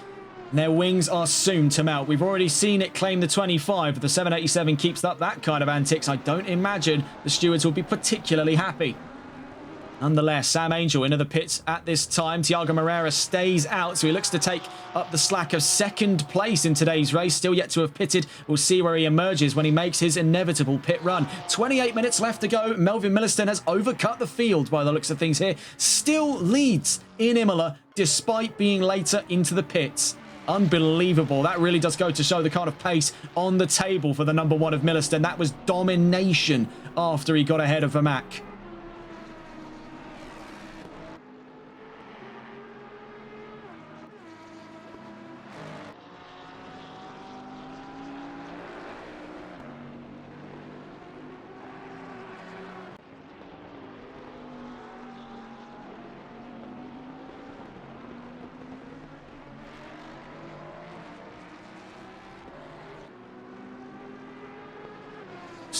And their wings are soon to melt. We've already seen it claim the 25. If the 787 keeps up that kind of antics, I don't imagine the stewards will be particularly happy. Nonetheless, Sam Angel into the pits at this time. Thiago Moreira stays out, so he looks to take up the slack of 2nd place in today's race. Still yet to have pitted. We'll see where he emerges when he makes his inevitable pit run. 28 minutes left to go. Melvin Milliston has overcut the field by the looks of things here. Still leads in Imola despite being later into the pits. Unbelievable. That really does go to show the kind of pace on the table for the number 1 of Milliston. That was domination after he got ahead of Vermac.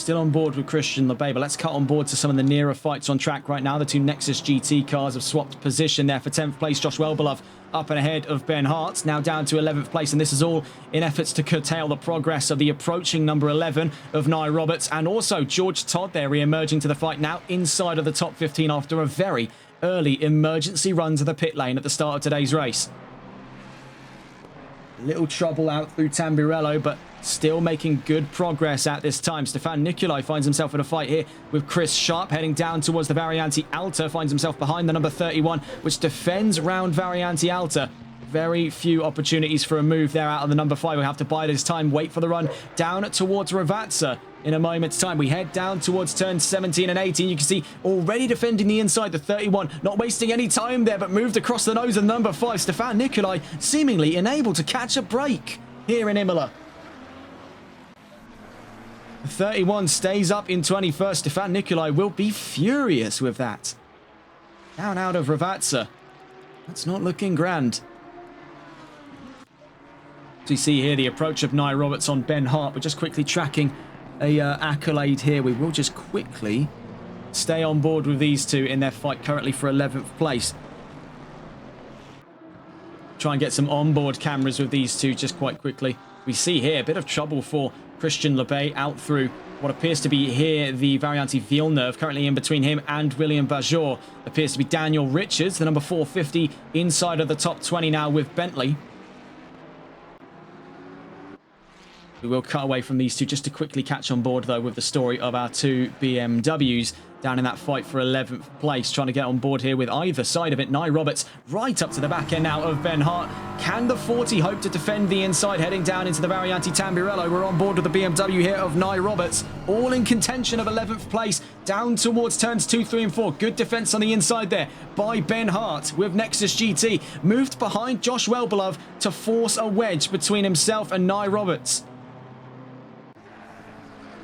still on board with Christian LeBay, but let's cut on board to some of the nearer fights on track right now. The two Nexus GT cars have swapped position there for 10th place. Josh Welbelow up and ahead of Ben Hart, now down to 11th place, and this is all in efforts to curtail the progress of the approaching number 11 of Nye Roberts, and also George Todd there re-emerging to the fight now inside of the top 15 after a very early emergency run to the pit lane at the start of today's race. Little trouble out through Tamburello, but still making good progress at this time. Stefan Nicolai finds himself in a fight here with Chris Sharp, heading down towards the Variante Alta, finds himself behind the number 31, which defends round Variante Alta. Very few opportunities for a move there out of the number 5. We'll have to bide his time, wait for the run down towards Ravazza. In a moment's time, we head down towards turns 17 and 18. You can see already defending the inside, the 31, not wasting any time there, but moved across the nose of the number 5. Stefan Nicolai seemingly unable to catch a break here in Imola. The 31 stays up in 21st. Stefan Nicolai will be furious with that. Down out of Ravazza. That's not looking grand. So you see here the approach of Nye Roberts on Ben Hart. We're just quickly tracking a accolade here. We will just quickly stay on board with these two in their fight currently for 11th place. Try and get some onboard cameras with these two just quite quickly. We see here a bit of trouble for Christian LeBay out through what appears to be here the Variante Villeneuve. Currently in between him and William Bajor appears to be Daniel Richards, the number 450 inside of the top 20 now with Bentley. We will cut away from these two just to quickly catch on board, though, with the story of our two BMWs down in that fight for 11th place. Trying to get on board here with either side of it. Nye Roberts right up to the back end now of Ben Hart. Can the 40 hope to defend the inside heading down into the Variante Tamburello? We're on board with the BMW here of Nye Roberts. All in contention of 11th place down towards turns 2, 3 and 4. Good defense on the inside there by Ben Hart with Nexus GT. Moved behind Josh Welbelow to force a wedge between himself and Nye Roberts.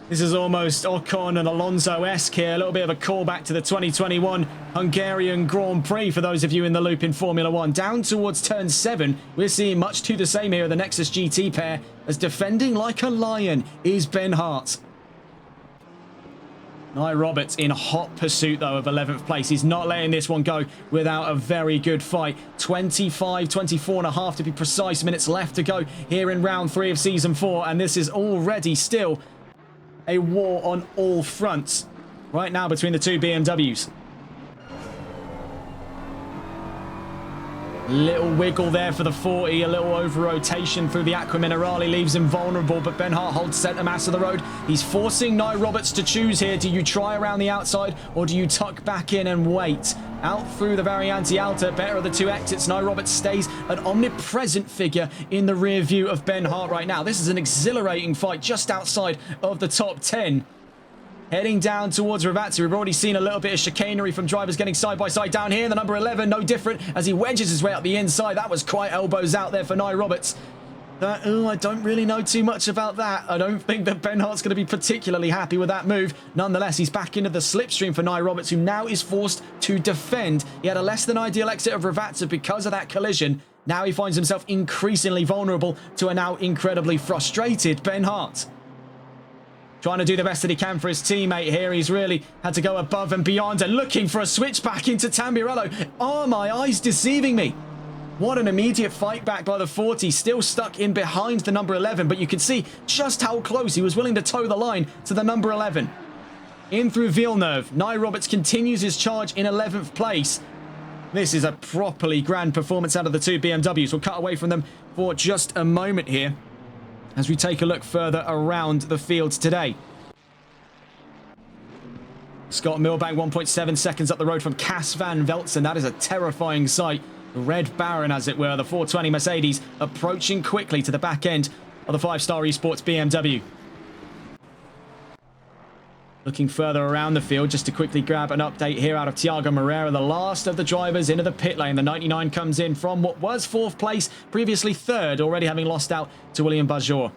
This is almost Ocon and Alonso-esque here. A little bit of a callback to the 2021 Hungarian Grand Prix for those of you in the loop in Formula 1. Down towards turn 7, we're seeing much to the same here of the Nexus GT pair, as defending like a lion is Ben Hart. Nye Roberts in hot pursuit, though, of 11th place. He's not letting this one go without a very good fight. 24 and a half to be precise minutes left to go here in round 3 of Season 4, and this is already still a war on all fronts right now between the two BMWs. Little wiggle there for the 40, a little over rotation through the Aqua Minerale leaves him vulnerable, but Ben Hart holds centre mass of the road. He's forcing Nye Roberts to choose here. Do you try around the outside or do you tuck back in and wait? Out through the Variante Alta, better of the two exits. Nye Roberts stays an omnipresent figure in the rear view of Ben Hart right now. This is an exhilarating fight just outside of the top 10. Heading down towards Ravazza. We've already seen a little bit of chicanery from drivers getting side by side down here. The number 11, no different as he wedges his way up the inside. That was quite elbows out there for Nye Roberts. I don't really know too much about that. I don't think that Ben Hart's going to be particularly happy with that move. Nonetheless, he's back into the slipstream for Nye Roberts, who now is forced to defend. He had a less than ideal exit of Ravazza because of that collision. Now he finds himself increasingly vulnerable to a now incredibly frustrated Ben Hart. Trying to do the best that he can for his teammate here. He's really had to go above and beyond and looking for a switch back into Tamburello. Are my eyes deceiving me? What an immediate fight back by the 40, still stuck in behind the number 11, but you can see just how close he was willing to toe the line to the number 11. In through Villeneuve, Nye Roberts continues his charge in 11th place. This is a properly grand performance out of the two BMWs. We'll cut away from them for just a moment here as we take a look further around the field today. Scott Milbank 1.7 seconds up the road from Cas van Veltzen. That is a terrifying sight. The Red Baron, as it were, the 420 Mercedes approaching quickly to the back end of the 5-star Esports BMW. Looking further around the field, just to quickly grab an update here out of Thiago Moreira, the last of the drivers into the pit lane. The 99 comes in from what was 4th place, previously 3rd, already having lost out to William Bajor.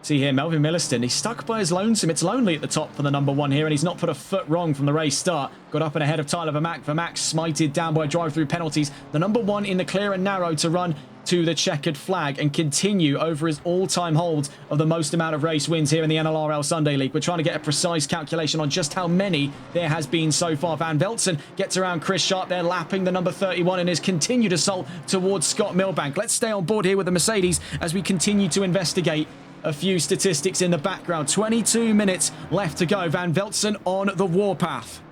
See here, Melvin Milliston, he's stuck by his lonesome. It's lonely at the top for the number 1 here, and he's not put a foot wrong from the race start. Got up and ahead of Tyler Vermack. Vermack smited down by drive-through penalties. The number 1 in the clear and narrow to run to the checkered flag and continue over his all-time hold of the most amount of race wins here in the NLRL Sunday League. We're trying to get a precise calculation on just how many there has been so far. Van Velzen gets around Chris Sharp there, lapping the number 31 in his continued assault towards Scott Milbank. Let's stay on board here with the Mercedes as we continue to investigate a few statistics in the background. 22 minutes left to go. Van Velzen on the warpath.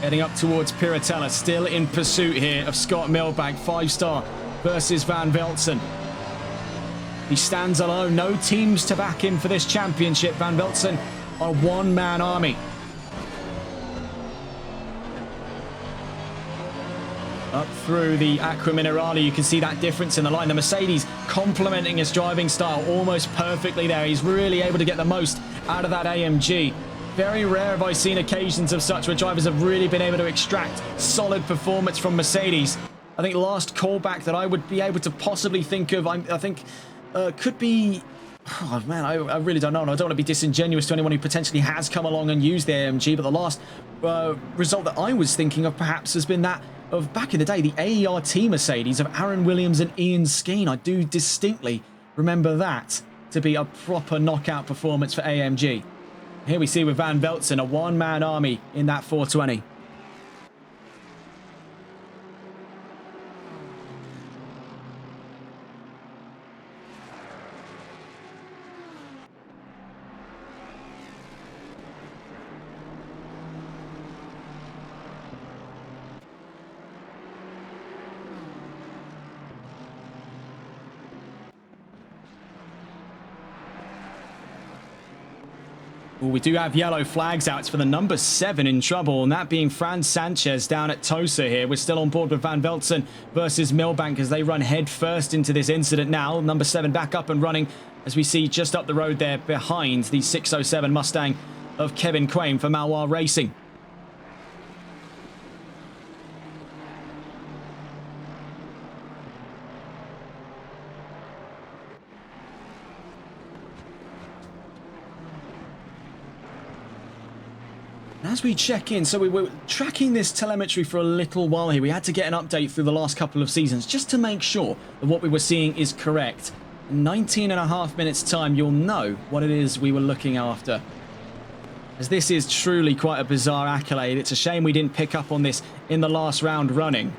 Heading up towards Piratella, still in pursuit here of Scott Milbank. 5-star versus Van Velzen. He stands alone. No teams to back him for this championship. Van Velzen, a one-man army. Up through the Aqua Minerale, you can see that difference in the line. The Mercedes complementing his driving style almost perfectly there. He's really able to get the most out of that AMG. Very rare have I seen occasions of such where drivers have really been able to extract solid performance from Mercedes. I think last callback that I would be able to possibly think of, I think could be... Oh, man, I really don't know. And I don't want to be disingenuous to anyone who potentially has come along and used the AMG, but the last result that I was thinking of perhaps has been that of back in the day, the AERT Mercedes of Aaron Williams and Ian Skeen. I do distinctly remember that to be a proper knockout performance for AMG. Here we see with Van Velzen, a one-man army in that 420. Well, we do have yellow flags out. It's for the number 7 in trouble, and that being Fran Sanchez down at Tosa here. We're still on board with Van Velzen versus Milbank as they run head first into this incident now. Number 7 back up and running as we see just up the road there behind the 607 Mustang of Kevin Quain for Malwar Racing. As we check in, so we were tracking this telemetry for a little while here. We had to get an update through the last couple of seasons just to make sure that what we were seeing is correct. In 19.5 minutes time, you'll know what it is we were looking after. As this is truly quite a bizarre accolade. It's a shame we didn't pick up on this in the last round running.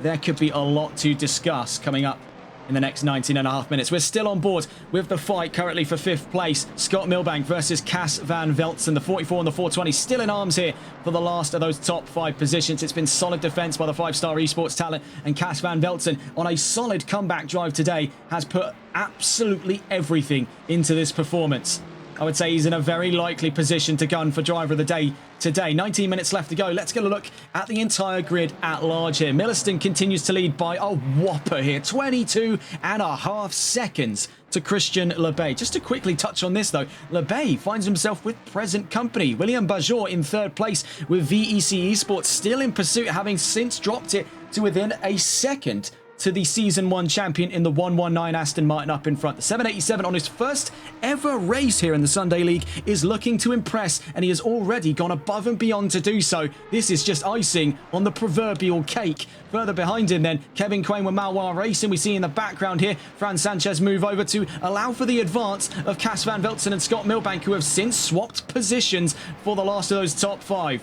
There could be a lot to discuss coming up in the next 19.5 minutes. We're still on board with the fight currently for 5th place. Scott Milbank versus Cas Van Velzen. The 44 and the 420 still in arms here for the last of those top 5 positions. It's been solid defense by the 5-star esports talent, and Cas Van Velzen on a solid comeback drive today has put absolutely everything into this performance. I would say he's in a very likely position to gun for driver of the day today. 19 minutes left to go. Let's get a look at the entire grid at large here. Milliston continues to lead by a whopper here. 22.5 seconds to Christian Lebay. Just to quickly touch on this though, Lebay finds himself with present company. William Bajor in 3rd place with VEC Esports still in pursuit, having since dropped it to within a second to the Season 1 champion in the 119 Aston Martin up in front. The 787 on his first ever race here in the Sunday League is looking to impress, and he has already gone above and beyond to do so. This is just icing on the proverbial cake. Further behind him then, Kevin Quain with Malwar Racing. We see in the background here, Fran Sanchez move over to allow for the advance of Cas Van Velzen and Scott Milbank, who have since swapped positions for the last of those top 5.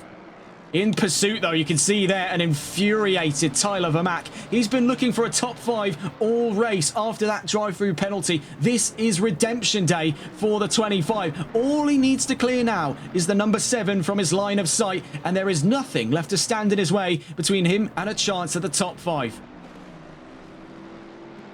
In pursuit, though, you can see there an infuriated Tyler Vermack. He's been looking for a top 5 all race after that drive-through penalty. This is redemption day for the 25. All he needs to clear now is the number 7 from his line of sight, and there is nothing left to stand in his way between him and a chance at the top 5.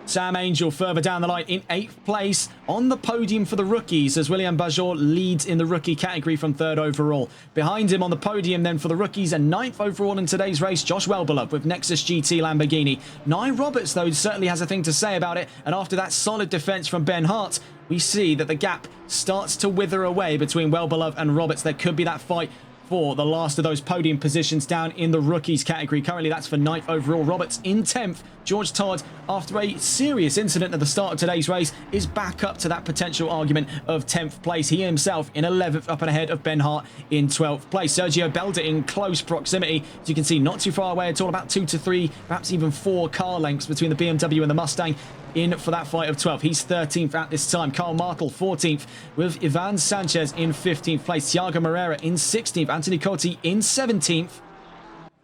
Sam Angel further down the line in 8th place on the podium for the rookies as William Bajor leads in the rookie category from 3rd overall. Behind him on the podium then for the rookies and 9th overall in today's race, Josh Wellbeloved with Nexus GT Lamborghini. Nye Roberts though certainly has a thing to say about it, and after that solid defence from Ben Hart, we see that the gap starts to wither away between Wellbeloved and Roberts. There could be that fight for the last of those podium positions down in the rookies category. Currently, that's for 9th overall. Roberts in 10th. George Todd, after a serious incident at the start of today's race, is back up to that potential argument of 10th place. He himself in 11th, up and ahead of Ben Hart in 12th place. Sergio Belda in close proximity. As you can see, not too far away at all, about 2 to 3, perhaps even 4 car lengths between the BMW and the Mustang in for that fight of 12th. He's 13th at this time. Carl Martel 14th, with Ivan Sanchez in 15th place. Thiago Moreira in 16th. Anthony Cotti in 17th.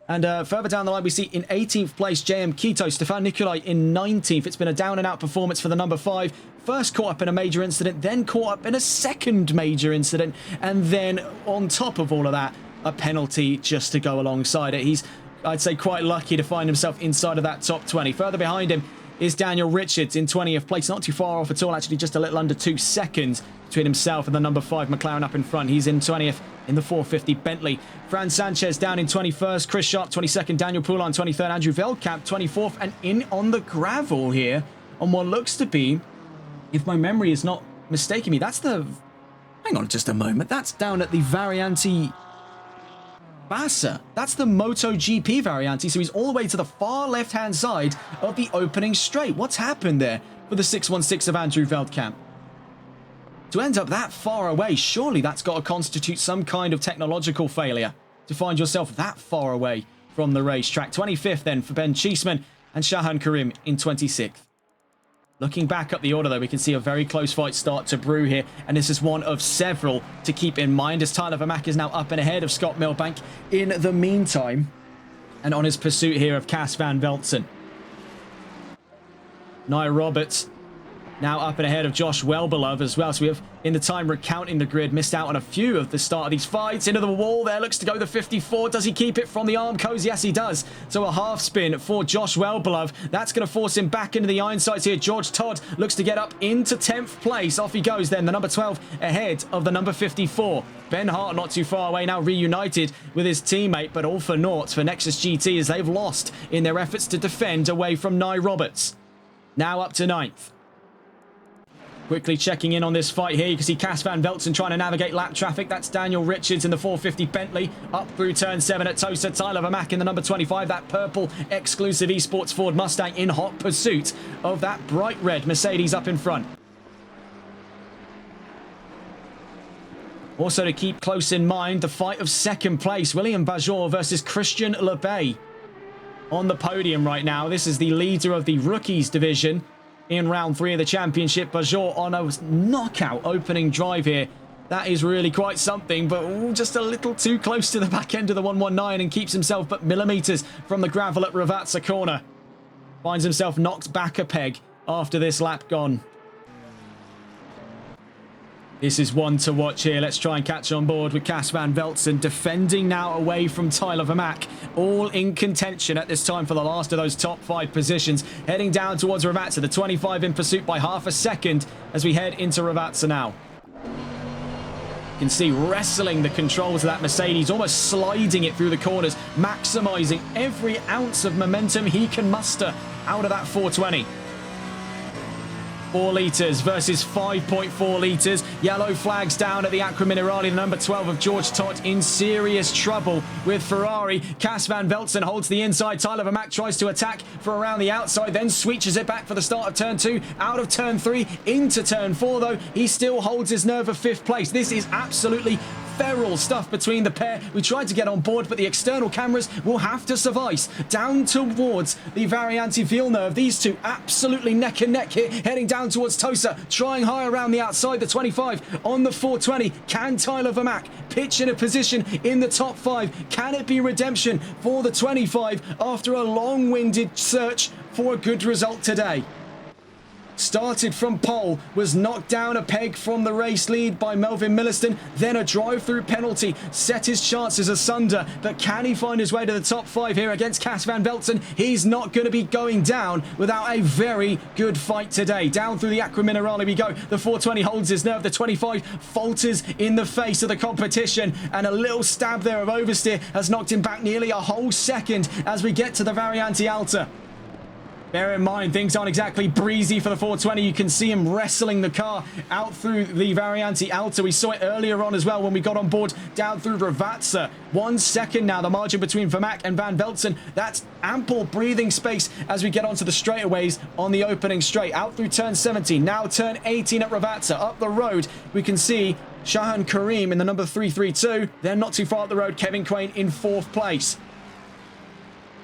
And further down the line, we see in 18th place, JM Quito, Stefan Nicolai in 19th. It's been a down and out performance for the number 5. First caught up in a major incident, then caught up in a second major incident. And then on top of all of that, a penalty just to go alongside it. He's, I'd say, quite lucky to find himself inside of that top 20. Further behind him is Daniel Richards in 20th place. Not too far off at all, actually, just a little under 2 seconds between himself and the number 5 McLaren up in front. He's in 20th in the 450 Bentley. Fran Sanchez down in 21st. Chris Sharp 22nd. Daniel Poulon 23rd. Andrew Veldkamp 24th. And in on the gravel here on what looks to be, if my memory is not mistaking me, that's the... Hang on just a moment. That's down at the Variante Bassa. That's the MotoGP Variante, so he's all the way to the far left-hand side of the opening straight. What's happened there for the 616 of Andrew Veldkamp? To end up that far away, surely that's got to constitute some kind of technological failure to find yourself that far away from the racetrack. 25th then for Ben Cheeseman and Shahan Karim in 26th. Looking back up the order, though, we can see a very close fight start to brew here, and this is one of several to keep in mind as Tyler Vermaak is now up and ahead of Scott Milbank in the meantime, and on his pursuit here of Cas van Velzen. Nia Roberts now up and ahead of Josh Wellbeloved as well. So we have, in the time recounting the grid, missed out on a few of the start of these fights. Into the wall there, looks to go the 54. Does he keep it from the Armcos? Yes, he does. So a half spin for Josh Wellbeloved. That's going to force him back into the iron sights here. George Todd looks to get up into 10th place. Off he goes then, the number 12 ahead of the number 54. Ben Hart not too far away now, reunited with his teammate, but all for naught for Nexus GT as they've lost in their efforts to defend away from Nia Roberts. Now up to 9th. Quickly checking in on this fight here. You can see Cas van Velzen trying to navigate lap traffic. That's Daniel Richards in the 450 Bentley. Up through turn 7 at Tosa. Tyler Vermaak in the number 25. That purple exclusive eSports Ford Mustang in hot pursuit of that bright red Mercedes up in front. Also to keep close in mind, the fight of second place. William Bajor versus Christian Lebay on the podium right now. This is the leader of the rookies division in round 3 of the championship. Bajor on a knockout opening drive here. That is really quite something, but just a little too close to the back end of the 119 and keeps himself but millimetres from the gravel at Ravazza corner. Finds himself knocked back a peg after this lap gone. This is one to watch here. Let's try and catch on board with Cas van Velzen defending now away from Tyler Vermaak. All in contention at this time for the last of those top 5 positions. Heading down towards Ravazza. The 25 in pursuit by half a second as we head into Ravazza now. You can see wrestling the controls of that Mercedes, almost sliding it through the corners, maximising every ounce of momentum he can muster out of that 420. 4 litres versus 5.4 litres. Yellow flags down at the Acqua Minerale. The number 12 of George Todd in serious trouble with Ferrari. Cas van Velzen holds the inside. Tyler Vermaak tries to attack for around the outside, then switches it back for the start of turn 2. Out of turn 3 into turn 4, though. He still holds his nerve of 5th place. This is absolutely feral stuff between the pair. We tried to get on board, but the external cameras will have to suffice. Down towards the Variante Villeneuve. These two absolutely neck and neck here, heading down towards Tosa, trying high around the outside. The 25 on the 420. Can Tyler Vermaak pitch in a position in the top 5? Can it be redemption for the 25 after a long-winded search for a good result today? Started from pole, was knocked down a peg from the race lead by Melvin Milliston, then a drive-through penalty, set his chances asunder, but can he find his way to the top 5 here against Cas van Velzen? He's not going to be going down without a very good fight today. Down through the Acqua Minerale we go. The 420 holds his nerve, the 25 falters in the face of the competition, and a little stab there of oversteer has knocked him back nearly a whole second as we get to the Variante Alta. Bear in mind, things aren't exactly breezy for the 420. You can see him wrestling the car out through the Variante Alta. We saw it earlier on as well when we got on board down through Ravazza. 1 second now, the margin between Vermaak and Van Velzen. That's ample breathing space as we get onto the straightaways on the opening straight. Out through turn 17, now turn 18 at Ravazza. Up the road, we can see Shahan Karim in the number 332. Then not too far up the road, Kevin Quain in 4th place.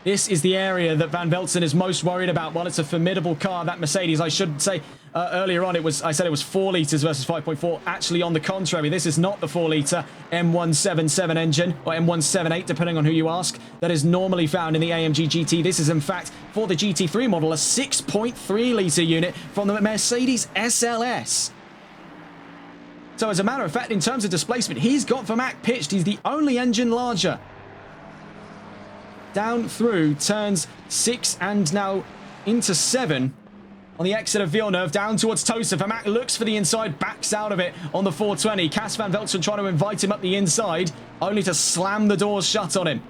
This is the area that Van Velzen is most worried about. While it's a formidable car, that Mercedes, I should say earlier on, I said it was 4 litres versus 5.4. Actually, on the contrary, this is not the 4-litre M177 engine, or M178, depending on who you ask, that is normally found in the AMG GT. This is, in fact, for the GT3 model, a 6.3-litre unit from the Mercedes SLS. So, as a matter of fact, in terms of displacement, he's got Vermaak pitched. He's the only engine larger. Down through turns 6 and now into 7 on the exit of Villeneuve, down towards Tosa. Vermaak looks for the inside, backs out of it on the 420. Cas Van Velzen trying to invite him up the inside, only to slam the doors shut on him.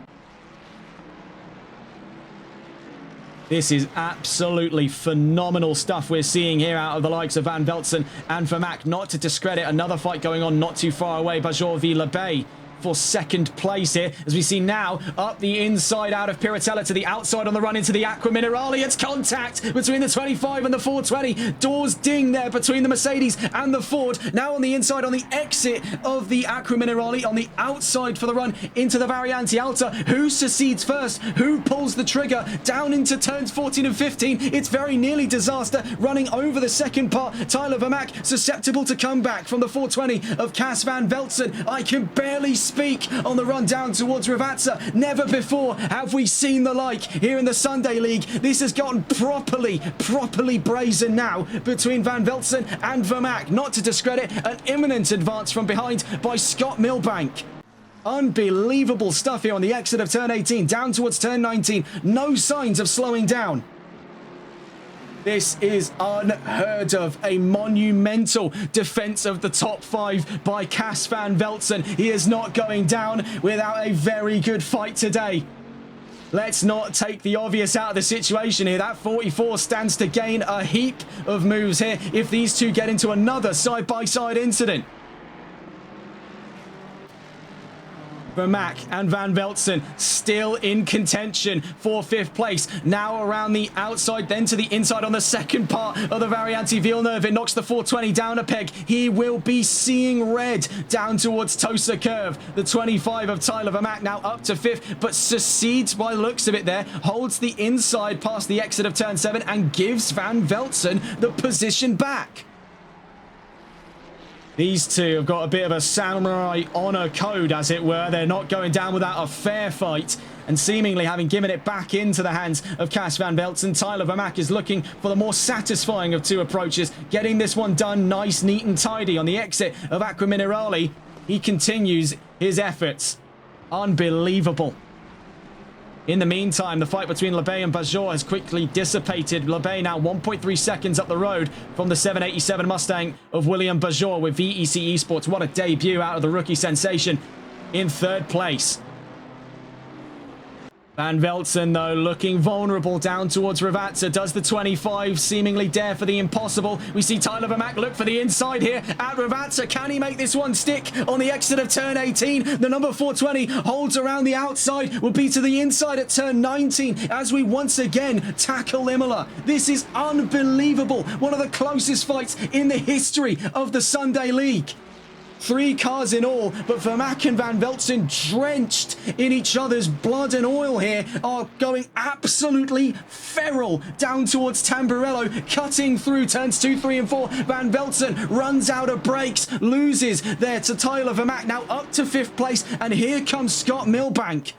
This is absolutely phenomenal stuff we're seeing here out of the likes of Van Velzen and Vermaak. Not to discredit another fight going on not too far away, Bajor v Le Bay for 2nd place here, as we see now up the inside out of Piratella to the outside on the run into the Aqua Minerale. It's contact between the 25 and the 420. Doors ding there between the Mercedes and the Ford. Now on the inside on the exit of the Aqua Minerale, on the outside for the run into the Variante Alta. Who succeeds first? Who pulls the trigger down into turns 14 and 15? It's very nearly disaster running over the second part. Tyler Vermaak susceptible to comeback from the 420 of Cas Van Velzen. I can barely speak on the run down towards Ravazza. Never before have we seen the like here in the Sunday League. This has gotten properly brazen now between Van Velzen and Vermaak. Not to discredit an imminent advance from behind by Scott Milbank. Unbelievable stuff here on the exit of turn 18, down towards turn 19. No signs of slowing down. This is unheard of. A monumental defense of the top 5 by Cas Van Velzen. He is not going down without a very good fight today. Let's not take the obvious out of the situation here. That 44 stands to gain a heap of moves here if these two get into another side-by-side incident. Vermaak and Van Velzen still in contention for 5th place. Now around the outside, then to the inside on the second part of the Variante Villeneuve. It knocks the 420 down a peg. He will be seeing red down towards Tosa Curve. The 25 of Tyler Vermaak now up to 5th, but succeeds by the looks of it there. Holds the inside past the exit of turn 7 and gives Van Velzen the position back. These two have got a bit of a samurai honor code, as it were. They're not going down without a fair fight. And seemingly having given it back into the hands of Cas Van Velzen, Tyler Vermaak is looking for the more satisfying of 2 approaches. Getting this one done nice, neat and tidy on the exit of Aqua Minerale. He continues his efforts. Unbelievable. In the meantime, the fight between Le Bay and Bajor has quickly dissipated. Le Bay now 1.3 seconds up the road from the 787 Mustang of William Bajor with VEC Esports. What a debut out of the rookie sensation in 3rd place. Van Velzen, though, looking vulnerable down towards Ravazza. Does the 25 seemingly dare for the impossible? We see Tyler Vermaak look for the inside here at Ravazza. Can he make this one stick on the exit of turn 18? The number 420 holds around the outside. Will be to the inside at turn 19 as we once again tackle Imola. This is unbelievable. One of the closest fights in the history of the Sunday League. 3 cars in all, but Vermaak and Van Velzen, drenched in each other's blood and oil here, are going absolutely feral down towards Tamburello, cutting through turns 2, 3 and 4. Van Velzen runs out of brakes, loses there to Tyler Vermaak, now up to 5th place, and here comes Scott Milbank.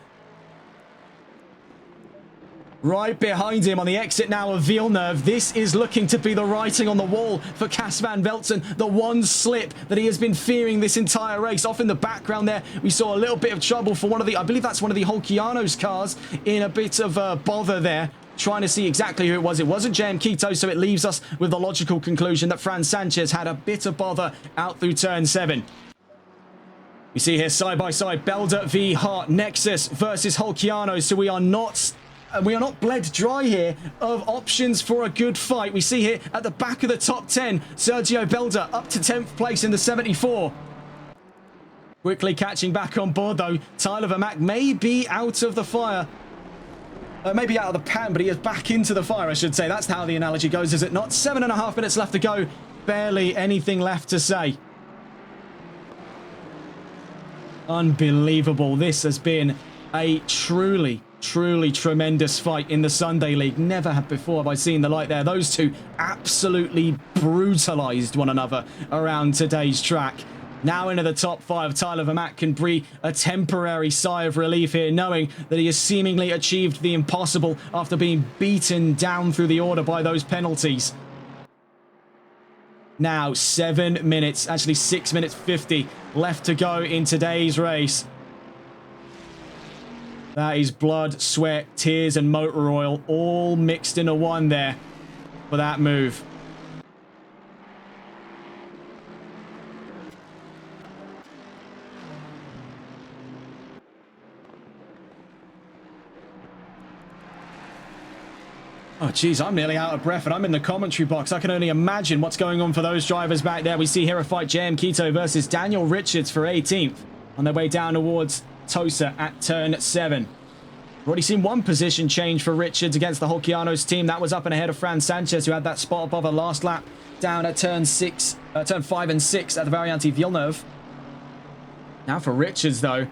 Right behind him on the exit now of Villeneuve. This is looking to be the writing on the wall for Cas Van Velzen. The one slip that he has been fearing this entire race. Off in the background there, we saw a little bit of trouble for one of the, I believe that's one of the Holkianos cars, in a bit of bother there, trying to see exactly who it was. It wasn't JM Quito, so it leaves us with the logical conclusion that Fran Sanchez had a bit of bother out through turn 7. You see here side by side, Belder v Hart, Nexus versus Holkiano. So we are not we are not bled dry here of options for a good fight. We see here at the back of the top 10, Sergio Belda up to 10th place in the 74. Quickly catching back on board, though. Tyler Vermaak may be out of the fire. Maybe out of the pan, but he is back into the fire, I should say. That's how the analogy goes, is it not? 7.5 minutes left to go. Barely anything left to say. Unbelievable. This has been a truly tremendous fight in the Sunday League. Never have before have I seen the like there. Those two absolutely brutalized one another around today's track. Now into the top 5, Tyler Vermaak can breathe a temporary sigh of relief here, knowing that he has seemingly achieved the impossible after being beaten down through the order by those penalties. Now 7 minutes, actually 6 minutes 50 left to go in today's race. That is blood, sweat, tears and motor oil all mixed into one there for that move. Oh, geez, I'm nearly out of breath, and I'm in the commentary box. I can only imagine what's going on for those drivers back there. We see here a fight, JM Quito versus Daniel Richards for 18th on their way down towards Tosa at turn 7. We've already seen one position change for Richards against the Holcianos team. That was up and ahead of Fran Sanchez, who had that spot above her last lap down at turn 5 and 6 at the Variante Villeneuve. Now for Richards, though.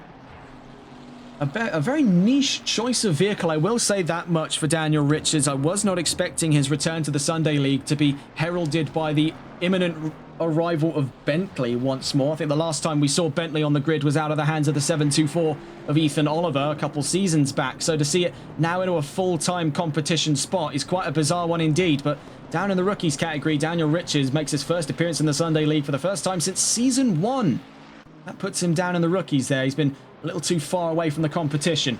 A very niche choice of vehicle, I will say that much for Daniel Richards. I was not expecting his return to the Sunday League to be heralded by the imminent arrival of Bentley once more. I think the last time we saw Bentley on the grid was out of the hands of the 724 of Ethan Oliver a couple seasons back. So to see it now into a full-time competition spot is quite a bizarre one indeed. But down in the rookies category, Daniel Richards makes his first appearance in the Sunday League for the first time since season 1. That puts him down in the rookies there. He's been a little too far away from the competition.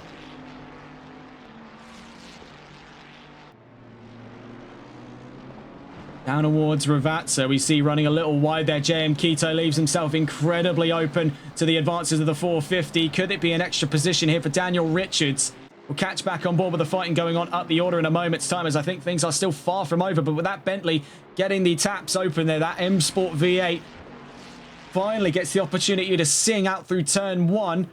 Down towards Ravazza, we see running a little wide there. JM Quito leaves himself incredibly open to the advances of the 450. Could it be an extra position here for Daniel Richards? We'll catch back on board with the fighting going on up the order in a moment's time, as I think things are still far from over. But with that Bentley getting the taps open there, that M Sport V8 finally gets the opportunity to sing out through turn 1.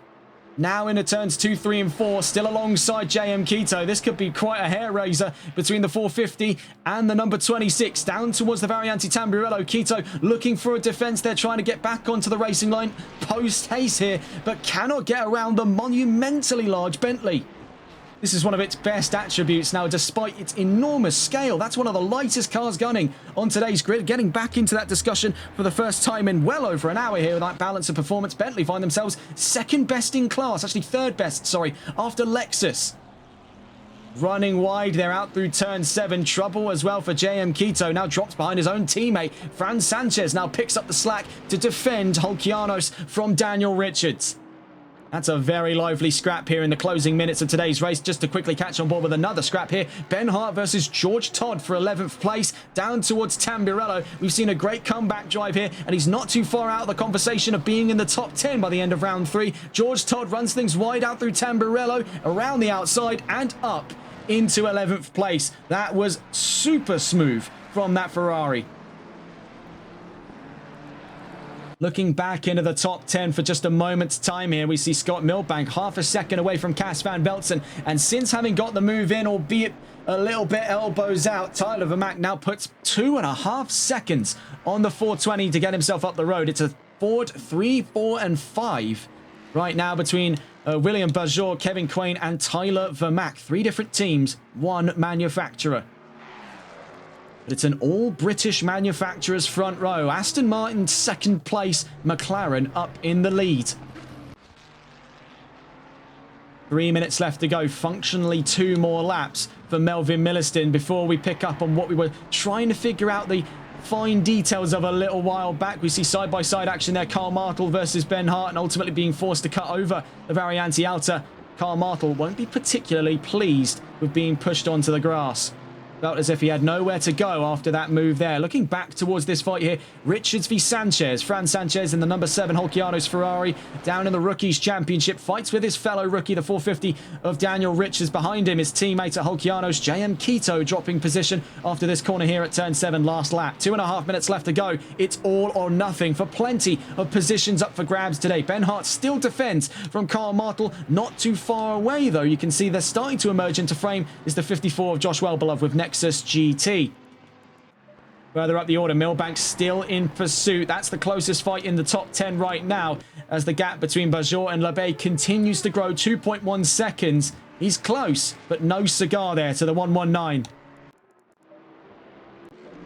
Now into turns 2, 3 and 4, still alongside JM Quito. This could be quite a hair raiser between the 450 and the number 26. Down towards the Variante Tamburello. Quito looking for a defense. They're trying to get back onto the racing line post-haste here, but cannot get around the monumentally large Bentley. This is one of its best attributes now, despite its enormous scale. That's one of the lightest cars gunning on today's grid. Getting back into that discussion for the first time in well over an hour here with that balance of performance. Bentley find themselves second best in class, actually third best, sorry, after Lexus. Running wide, they're out through turn 7. Trouble as well for JM Quito. Now drops behind his own teammate. Fran Sanchez now picks up the slack to defend Holcianos from Daniel Richards. That's a very lively scrap here in the closing minutes of today's race. Just to quickly catch on board with another scrap here. Ben Hart versus George Todd for 11th place. Down towards Tamburello. We've seen a great comeback drive here, and he's not too far out of the conversation of being in the top 10 by the end of round 3. George Todd runs things wide out through Tamburello, around the outside, and up into 11th place. That was super smooth from that Ferrari. Looking back into the top 10 for just a moment's time here, we see Scott Milbank half a second away from Cas van Velzen. And since having got the move in, albeit a little bit elbows out, Tyler Vermaak now puts 2.5 seconds on the 420 to get himself up the road. It's a Ford 3, 4 and 5 right now between William Bajor, Kevin Quain and Tyler Vermaak. 3 different teams, 1 manufacturer. But it's an all-British manufacturer's front row. Aston Martin second place, McLaren up in the lead. 3 minutes left to go. Functionally 2 more laps for Melvin Milliston before we pick up on what we were trying to figure out the fine details of a little while back. We see side-by-side action there. Carl Martel versus Ben Hart, and ultimately being forced to cut over the Variante Alta. Carl Martel won't be particularly pleased with being pushed onto the grass. Felt as if he had nowhere to go after that move there. Looking back towards this fight here, Richards v Sanchez. Fran Sanchez in the number 7 Holciano's Ferrari down in the Rookies Championship. Fights with his fellow rookie, the 450 of Daniel Richards. Behind him, his teammate at Holciano's, JM Quito, dropping position after this corner here at turn 7 last lap. 2.5 minutes left to go. It's all or nothing for plenty of positions up for grabs today. Ben Hart still defends from Carl Martel. Not too far away, though. You can see they're starting to emerge into frame is the 54 of Josh Wellbeloved with Nexus GT. Further up the order, Milbank still in pursuit. That's the closest fight in the top 10 right now as the gap between Bajor and Labey continues to grow. 2.1 seconds. He's close, but no cigar there to the 119.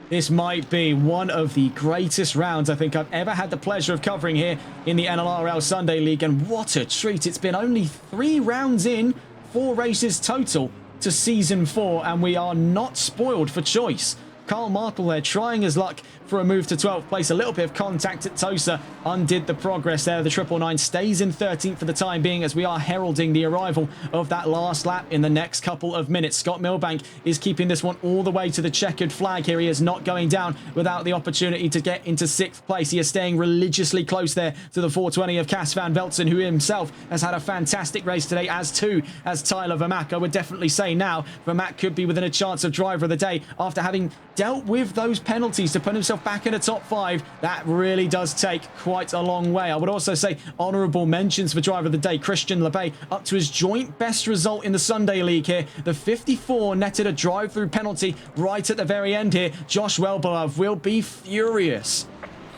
This might be one of the greatest rounds I think I've ever had the pleasure of covering here in the NLRL Sunday League, and what a treat. It's been only 3 rounds in, 4 races total to Season 4, and we are not spoiled for choice. Carl Martel there trying his luck for a move to 12th place. A little bit of contact at Tosa undid the progress there. The 999 stays in 13th for the time being as we are heralding the arrival of that last lap in the next couple of minutes. Scott Milbank is keeping this one all the way to the checkered flag here. He is not going down without the opportunity to get into 6th place. He is staying religiously close there to the 420 of Cas van Veltzen, who himself has had a fantastic race today, as too as Tyler Vermaak. I would definitely say now Vermaak could be within a chance of driver of the day after having dealt with those penalties to put himself back in the top 5. That really does take quite a long way. I would also say honourable mentions for driver of the day. Christian Labey up to his joint best result in the Sunday League here. The 54 netted a drive-through penalty right at the very end here. Josh Wellbeloved will be furious.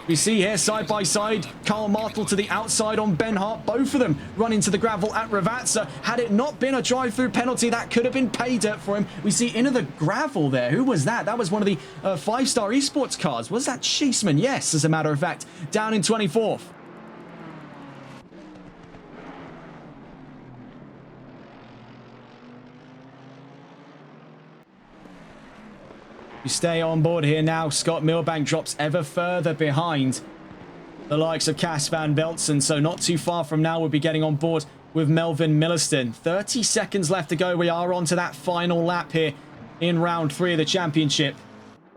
We see here side by side, Carl Martel to the outside on Ben Hart. Both of them run into the gravel at Ravazza. Had it not been a drive-through penalty, that could have been pay dirt for him. We see into the gravel there. Who was that? That was one of the 5-star esports cars. Was that Cheeseman? Yes, as a matter of fact. Down in 24th. We stay on board here now. Scott Milbank drops ever further behind the likes of Cas van Veltzen. So not too far from now, we'll be getting on board with Melvin Milliston. 30 seconds left to go. We are on to that final lap here in round 3 of the championship.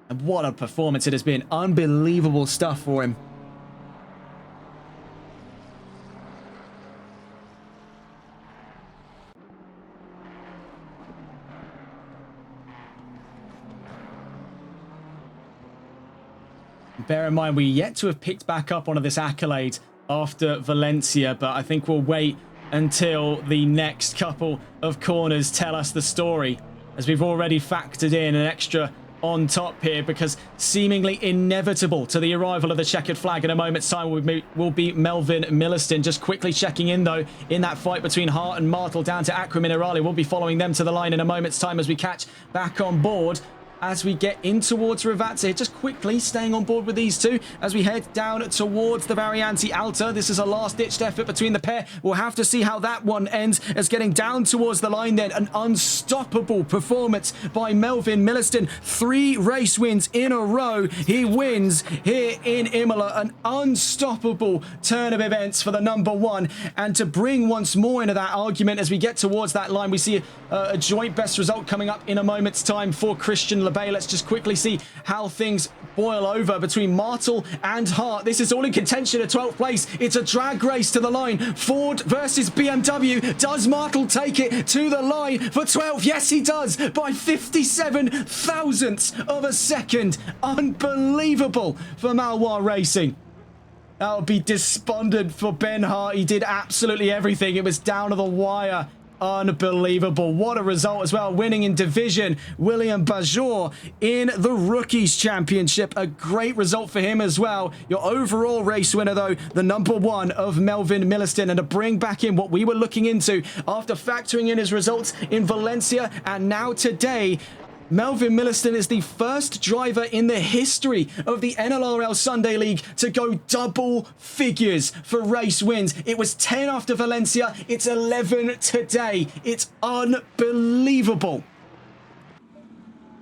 And what a performance it has been. Unbelievable stuff for him. Bear in mind, we're yet to have picked back up onto this accolade after Valencia, but I think we'll wait until the next couple of corners tell us the story, as we've already factored in an extra on top here, because seemingly inevitable to the arrival of the checkered flag in a moment's time will be Melvin Milliston. Just quickly checking in, though, in that fight between Hart and Martel down to Aqua Minerale. We'll be following them to the line in a moment's time as we catch back on board as we get in towards Ravazza. Just quickly staying on board with these two as we head down towards the Variante Alta. This is a last-ditched effort between the pair. We'll have to see how that one ends, as getting down towards the line then. An unstoppable performance by Melvin Milliston. 3 race wins in a row. He wins here in Imola. An unstoppable turn of events for the number 1. And to bring once more into that argument as we get towards that line, we see a joint best result coming up in a moment's time for Christian Labey. Let's just quickly see how things boil over between Martel and Hart. This is all in contention at 12th place. It's a drag race to the line. Ford versus BMW. Does Martel take it to the line for 12th? Yes, he does, by 57 thousandths of a second. Unbelievable for Malois Racing. That would be despondent for Ben Hart. He did absolutely everything. It was down to the wire. Unbelievable. What a result as well. Winning in division, William Bajor in the Rookies Championship. A great result for him as well. Your overall race winner, though, the number 1 of Melvin Milliston. And to bring back in what we were looking into after factoring in his results in Valencia and now today, Melvin Milliston is the first driver in the history of the NLRL Sunday League to go double figures for race wins. It was 10 after Valencia. It's 11 today. It's unbelievable.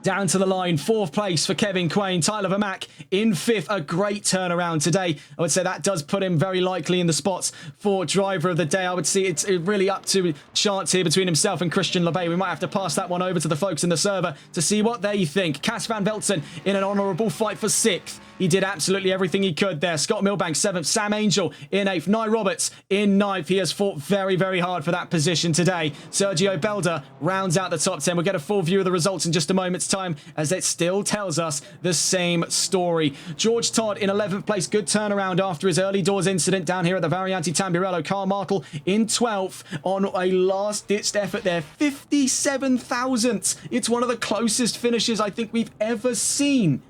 down to the line. 4th place for Kevin Quain. Tyler Vermack in 5th. A great turnaround today. I would say that does put him very likely in the spots for driver of the day. I would see it's really up to chance here between himself and Christian LeBay. We might have to pass that one over to the folks in the server to see what they think. Cas van Veltzen in an honourable fight for 6th. He did absolutely everything he could there. Scott Milbank, 7th. Sam Angel in 8th. Nye Roberts in 9th. He has fought very, very hard for that position today. Sergio Belda rounds out the top 10. We'll get a full view of the results in just a moment's time, as it still tells us the same story. George Todd in 11th place. Good turnaround after his early doors incident down here at the Variante Tamburello. Carl Martel in 12th on a last-ditched effort there. 57 thousandths. It's one of the closest finishes I think we've ever seen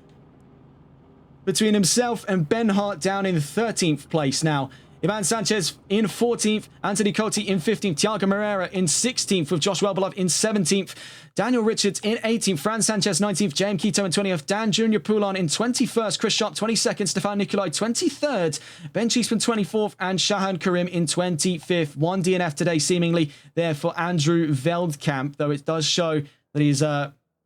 between himself and Ben Hart down in 13th place now. Ivan Sanchez in 14th, Anthony Cotti in 15th, Thiago Moreira in 16th with Josh Welbelov in 17th, Daniel Richards in 18th, Fran Sanchez 19th, JM Quito in 20th, Dan Junior Poulon in 21st, Chris Sharp 22nd, Stefan Nikolai 23rd, Ben Cheeseman 24th, and Shahan Karim in 25th. One DNF today seemingly there for Andrew Veldkamp, though it does show that he's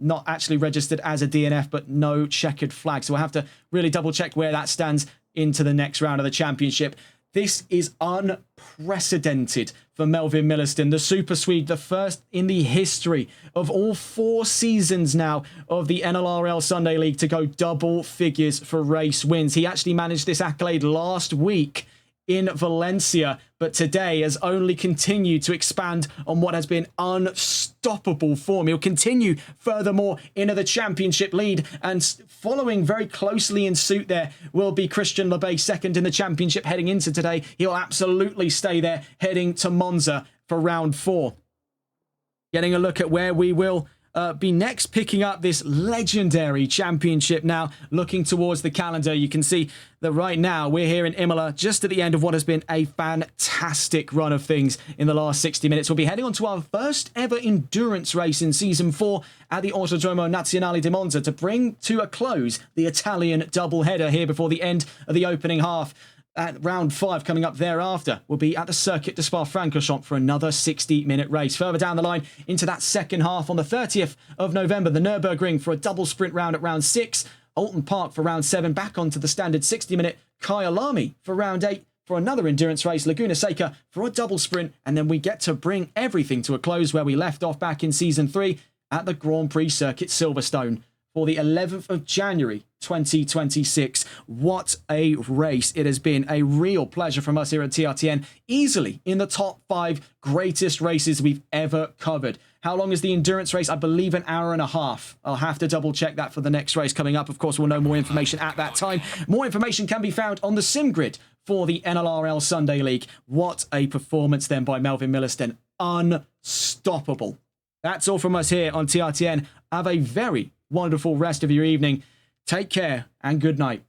not actually registered as a DNF, but no checkered flag. So we'll have to really double check where that stands into the next round of the championship. This is unprecedented for Melvin Milliston, the Super Swede, the first in the history of all 4 seasons now of the NLRL Sunday League to go double figures for race wins. He actually managed this accolade last week in Valencia, but today has only continued to expand on what has been unstoppable form. He'll continue furthermore into the championship lead, and following very closely in suit there will be Christian LeBay, second in the championship heading into today. He'll absolutely stay there heading to Monza for round 4. Getting a look at where we will be next, picking up this legendary championship now, looking towards the calendar. You can see that right now we're here in Imola, just at the end of what has been a fantastic run of things in the last 60 minutes. We'll be heading on to our first ever endurance race in Season 4 at the Autodromo Nazionale di Monza to bring to a close the Italian doubleheader here before the end of the opening half. At round 5 coming up thereafter, we'll be at the Circuit de Spa-Francorchamps for another 60-minute race. Further down the line into that second half on the 30th of November, the Nürburgring for a double sprint round at round 6, Alton Park for round 7, back onto the standard 60-minute Kyalami for round 8 for another endurance race, Laguna Seca for a double sprint, and then we get to bring everything to a close where we left off back in Season 3 at the Grand Prix Circuit Silverstone for the 11th of January 2026. What a race it has been. A real pleasure from us here at TRTN. Easily in the top 5 greatest races we've ever covered. How long is the endurance race? I believe an hour and a half. I'll have to double check that for the next race coming up. Of course, we'll know more information at that time. More information can be found on the sim grid for the NLRL Sunday League. What a performance then by Melvin Milliston. Unstoppable. That's all from us here on TRTN. Have a very wonderful rest of your evening. Take care and good night.